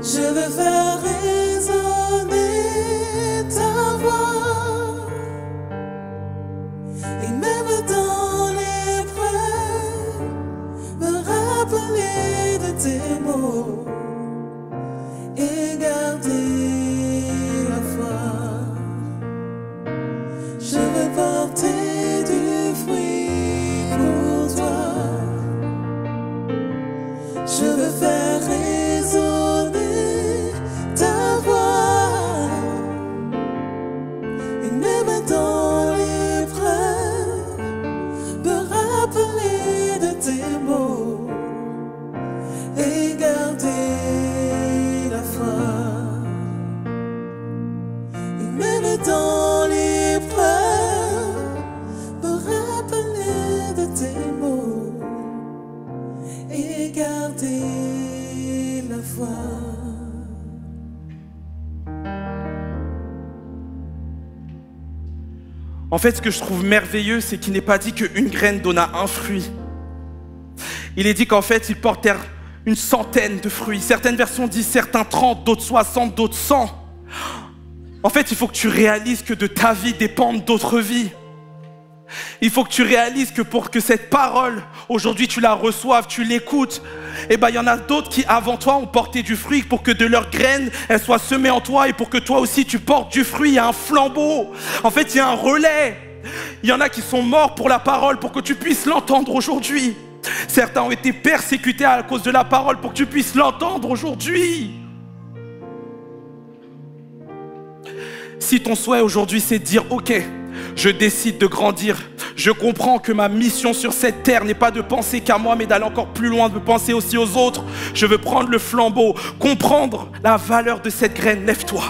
Je veux faire résonner ta voix. Et même dans l'épreuve, me rappeler de tes mots et garder la foi. Je veux porter du fruit pour toi. Je veux faire résonner ta voix, et même dans l'épreuve, me rappeler de tes mots et garder la foi. Et même dans l'épreuve, me rappeler de tes mots et garder la foi. En fait, ce que je trouve merveilleux, c'est qu'il n'est pas dit qu'une graine donna un fruit. Il est dit qu'en fait, ils portèrent une centaine de fruits. Certaines versions disent certains 30, d'autres 60, d'autres 100. En fait, il faut que tu réalises que de ta vie dépendent d'autres vies. Il faut que tu réalises que pour que cette parole, aujourd'hui tu la reçoives, tu l'écoutes, et il y en a d'autres qui avant toi ont porté du fruit pour que de leurs graines, elles soient semées en toi et pour que toi aussi tu portes du fruit. Il y a un flambeau, en fait il y a un relais. Il y en a qui sont morts pour la parole pour que tu puisses l'entendre aujourd'hui. Certains ont été persécutés à cause de la parole pour que tu puisses l'entendre aujourd'hui. Si ton souhait aujourd'hui c'est de dire ok, je décide de grandir. Je comprends que ma mission sur cette terre n'est pas de penser qu'à moi, mais d'aller encore plus loin, de penser aussi aux autres. Je veux prendre le flambeau, comprendre la valeur de cette graine. Lève-toi.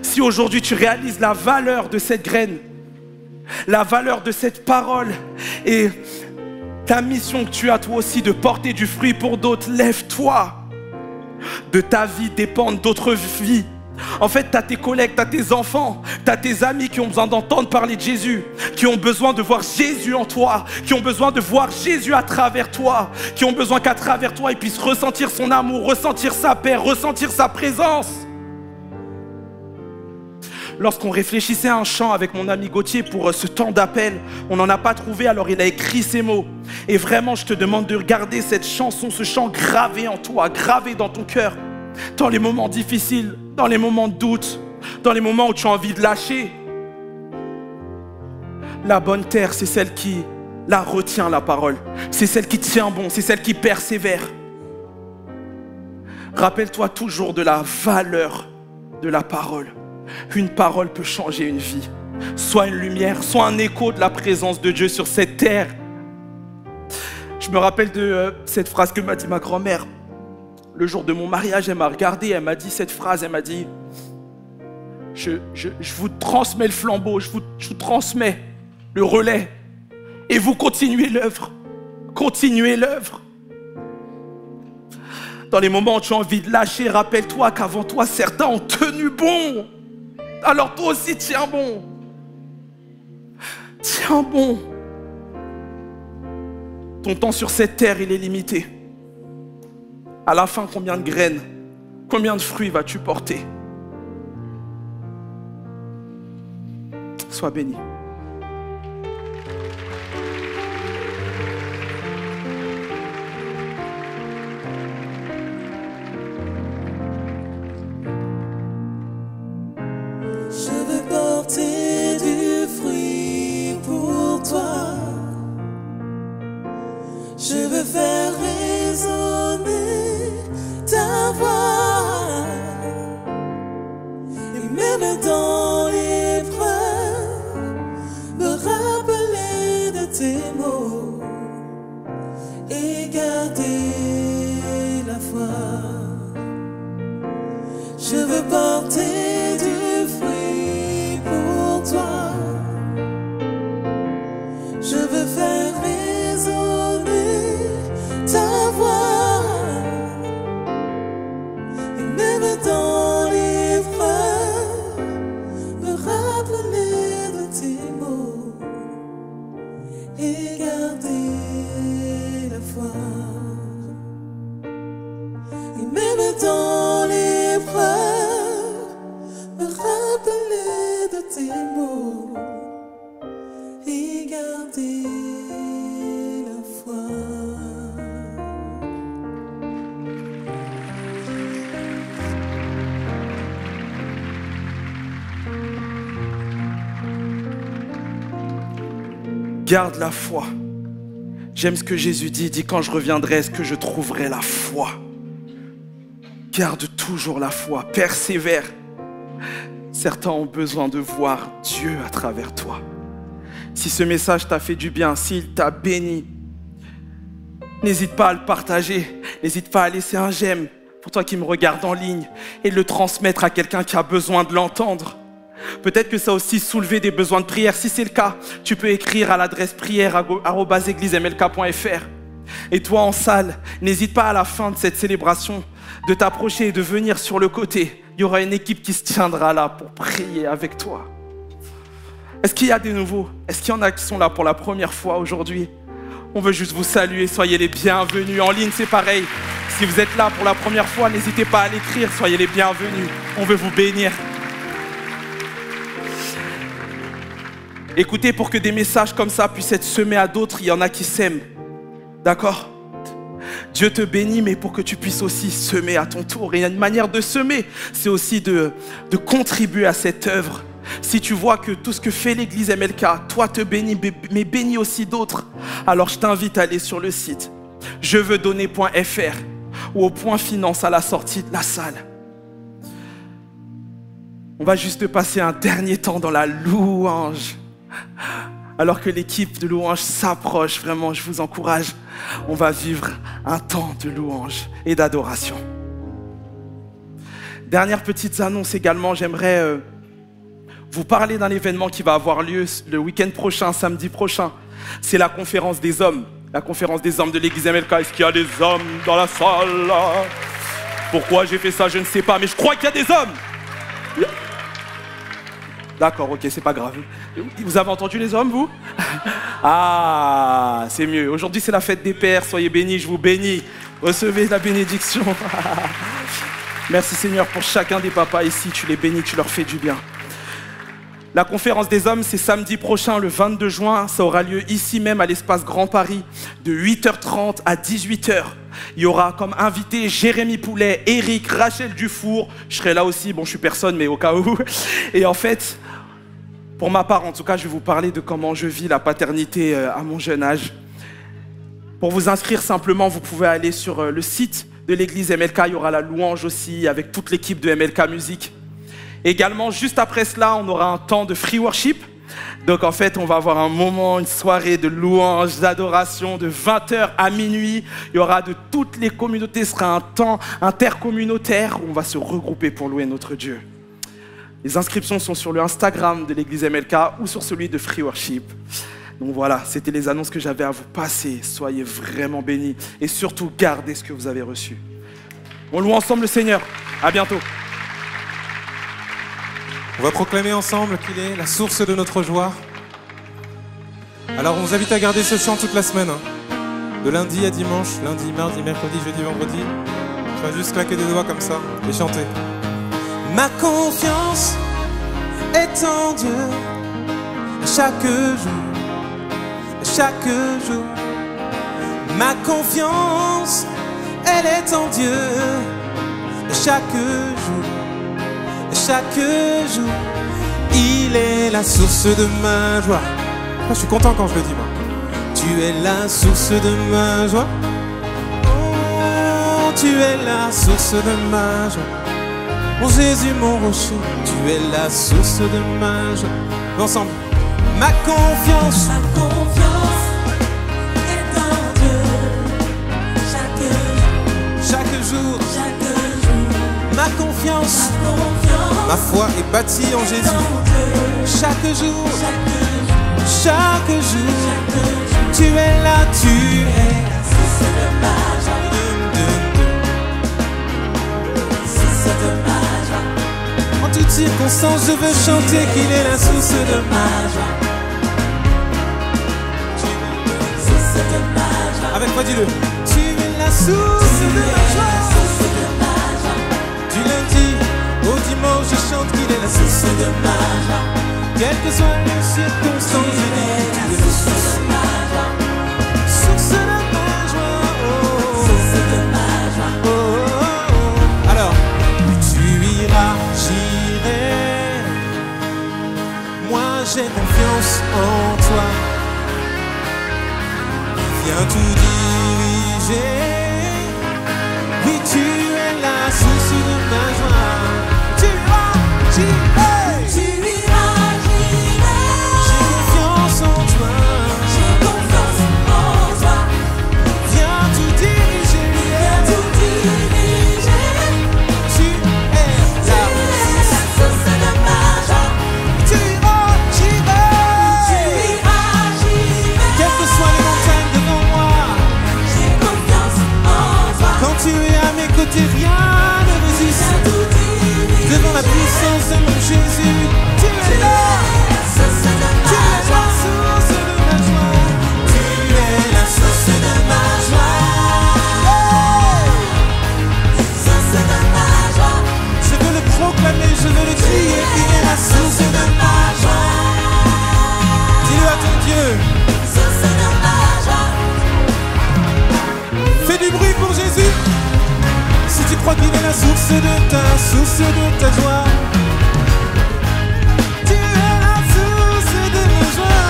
Si aujourd'hui tu réalises la valeur de cette graine, la valeur de cette parole et ta mission que tu as toi aussi de porter du fruit pour d'autres, lève-toi. De ta vie dépendent d'autres vies. En fait, tu as tes collègues, tu as tes enfants, tu as tes amis qui ont besoin d'entendre parler de Jésus, qui ont besoin de voir Jésus en toi, qui ont besoin de voir Jésus à travers toi, qui ont besoin qu'à travers toi, ils puissent ressentir son amour, ressentir sa paix, ressentir sa présence. Lorsqu'on réfléchissait à un chant avec mon ami Gauthier pour ce temps d'appel, on n'en a pas trouvé, alors il a écrit ces mots. Et vraiment, je te demande de regarder cette chanson, ce chant gravé en toi, gravé dans ton cœur. Dans les moments difficiles, dans les moments de doute, dans les moments où tu as envie de lâcher. La bonne terre, c'est celle qui la retient, la parole. C'est celle qui tient bon, c'est celle qui persévère. Rappelle-toi toujours de la valeur de la parole. Une parole peut changer une vie. Soit une lumière, soit un écho de la présence de Dieu sur cette terre. Je me rappelle de cette phrase que m'a dit ma grand-mère. Le jour de mon mariage, elle m'a regardé, elle m'a dit cette phrase, elle m'a dit je vous transmets le flambeau, je vous transmets le relais et vous continuez l'œuvre. Continuez l'œuvre. Dans les moments où tu as envie de lâcher, rappelle-toi qu'avant toi, certains ont tenu bon. Alors toi aussi, tiens bon. Tiens bon. Ton temps sur cette terre, il est limité. À la fin, combien de graines, combien de fruits vas-tu porter? Sois béni. Je veux porter du fruit pour toi. Je veux faire résonner ta voix. Et même dans l'épreuve, me rappeler de tes mots et garder la foi. Je veux porter du fruit pour toi. Je veux faire résonner ta voix. Et même dans l'épreuve, me rappeler de tes mots et garder la foi. Et même dans l'épreuve, me rappeler de tes mots et garder la foi. Garde la foi. J'aime ce que Jésus dit. Il dit quand je reviendrai, est-ce que je trouverai la foi? Garde toujours la foi. Persévère. Certains ont besoin de voir Dieu à travers toi. Si ce message t'a fait du bien, s'il t'a béni, n'hésite pas à le partager. N'hésite pas à laisser un j'aime pour toi qui me regarde en ligne et de le transmettre à quelqu'un qui a besoin de l'entendre. Peut-être que ça a aussi soulevé des besoins de prière. Si c'est le cas, tu peux écrire à l'adresse prière@églisemlk.fr. Et toi en salle, n'hésite pas à la fin de cette célébration de t'approcher et de venir sur le côté. Il y aura une équipe qui se tiendra là pour prier avec toi. Est-ce qu'il y a des nouveaux? Est-ce qu'il y en a qui sont là pour la première fois aujourd'hui? On veut juste vous saluer, soyez les bienvenus. En ligne, c'est pareil. Si vous êtes là pour la première fois, n'hésitez pas à l'écrire, soyez les bienvenus. On veut vous bénir. Écoutez, pour que des messages comme ça puissent être semés à d'autres, il y en a qui sèment. D'accord? Dieu te bénit, mais pour que tu puisses aussi semer à ton tour. Et il y a une manière de semer, c'est aussi de contribuer à cette œuvre. Si tu vois que tout ce que fait l'église MLK, toi te bénis, mais bénis aussi d'autres, alors je t'invite à aller sur le site jeveudonner.fr ou au point finance à la sortie de la salle. On va juste passer un dernier temps dans la louange. Alors que l'équipe de louange s'approche, vraiment, je vous encourage. On va vivre un temps de louange et d'adoration. Dernière petite annonce également, j'aimerais vous parler d'un événement qui va avoir lieu le week-end prochain, samedi prochain. C'est la conférence des hommes. La conférence des hommes de l'église MLK. Est-ce qu'il y a des hommes dans la salle là? Pourquoi j'ai fait ça, je ne sais pas, mais je crois qu'il y a des hommes. D'accord, ok, c'est pas grave. Vous avez entendu les hommes, vous? Ah, c'est mieux. Aujourd'hui, c'est la fête des pères. Soyez bénis, je vous bénis. Recevez la bénédiction. Merci Seigneur pour chacun des papas ici. Tu les bénis, tu leur fais du bien. La conférence des hommes, c'est samedi prochain, le 22 juin. Ça aura lieu ici même à l'espace Grand Paris, de 8h30 à 18h. Il y aura comme invité Jérémy Poulet, Eric, Rachel Dufour. Je serai là aussi, bon je suis personne mais au cas où. Et en fait, pour ma part en tout cas, je vais vous parler de comment je vis la paternité à mon jeune âge. Pour vous inscrire simplement, vous pouvez aller sur le site de l'église MLK. Il y aura la louange aussi avec toute l'équipe de MLK Musique. Également, juste après cela, on aura un temps de free worship. Donc en fait, on va avoir un moment, une soirée de louange, d'adoration de 20h à minuit. Il y aura de toutes les communautés. Ce sera un temps intercommunautaire où on va se regrouper pour louer notre Dieu. Les inscriptions sont sur le Instagram de l'église MLK ou sur celui de Free Worship. Donc voilà, c'était les annonces que j'avais à vous passer. Soyez vraiment bénis et surtout gardez ce que vous avez reçu. On loue ensemble le Seigneur. À bientôt. On va proclamer ensemble qu'il est la source de notre joie. Alors on vous invite à garder ce chant toute la semaine. De lundi à dimanche, lundi, mardi, mercredi, jeudi, vendredi. Tu vas juste claquer des doigts comme ça et chanter. Ma confiance est en Dieu. Chaque jour. Ma confiance, elle est en Dieu. Chaque jour, il est la source de ma joie. Je suis content quand je le dis, moi. Tu es la source de ma joie. Oh, tu es la source de ma joie. Mon Jésus, mon rocher, tu es la source de ma joie. Ensemble. Ma confiance est en Dieu. Chaque jour. Ma confiance, ma foi est bâtie en Jésus. Chaque jour, tu es là, tu es la source de ma joie. En toutes circonstances, je veux chanter qu'il est la source de ma joie. Avec moi, dis-le. Tu es la source de ma joie. Du lundi au dimanche, je chante qu'il est la source de ma joie. Quelles que soient les circonstances, je dis qu'il est la source de ma joie. Source de ma joie, oh. Source de ma joie, oh, oh, oh. Alors, tu iras, j'irai. Moi, j'ai confiance en toi. Viens tout diriger. Oui, tu es la source de ma joie. Tu iras, j'irai. Tu iras, j'irai. J'ai confiance en toi. J'ai confiance en toi. Viens tout diriger. Viens tout diriger. Tu es la source de ma joie. Tu iras, j'irai. Tu iras, j'irai. Quelles que soient les montagnes devant moi. J'ai confiance en toi. Quand tu es à mes côtés, rien ne résiste. Viens tout diriger. Devant la puissance de mon Jésus, tu es là. Source de Tu ma es la joie. source de ma joie. Tu es la source de ma joie. Source de ma joie. Je veux le proclamer, je veux le crier. Il est la source de ma joie. Dis-le à ton Dieu. Source de ma joie. Fais du bruit pour Jésus. Si tu crois qu'il est la source de ta joie. Tu es la source de ma joie.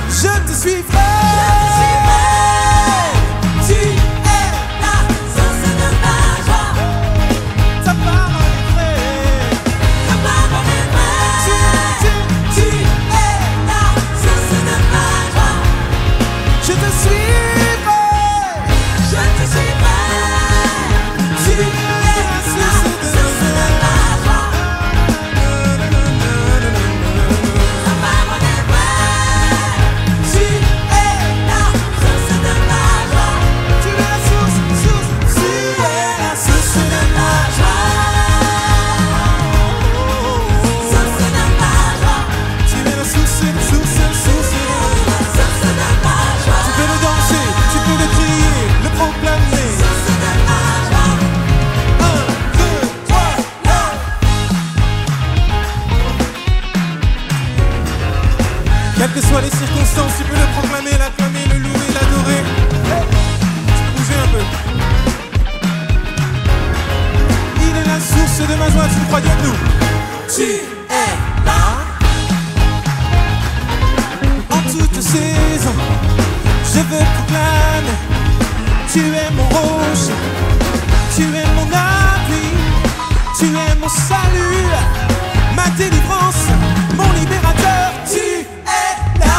Je te suivrai. Tu es la source de ma joie. Ta parole est vraie. Ta parole est vraie. Tu es la source de ma joie. Je te suivrai. Quelles que soient les circonstances, tu peux le proclamer, l'acclamer, le louer, l'adorer. Tu peux bouger un peu. Il est la source de ma joie, tu le crois, Dieu de nous. Tu es là. En toute saison, je veux proclamer. Tu es mon rocher, tu es mon abri, tu es mon salut, ma délivrance, mon libérateur. Tu es là.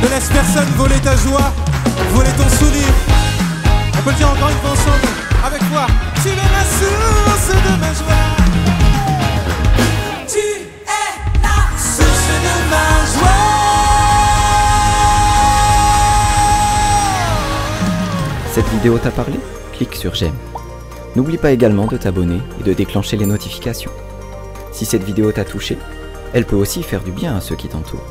Ne laisse personne voler ta joie, voler ton sourire. On peut le dire encore une fois ensemble, avec moi. Tu es la source de ma joie. Tu es la source de ma joie. Cette vidéo t'a parlé? Clique sur j'aime. N'oublie pas également de t'abonner et de déclencher les notifications. Si cette vidéo t'a touché, elle peut aussi faire du bien à ceux qui t'entourent.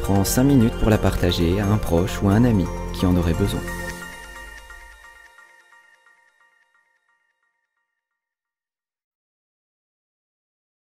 Prends 5 minutes pour la partager à un proche ou à un ami qui en aurait besoin.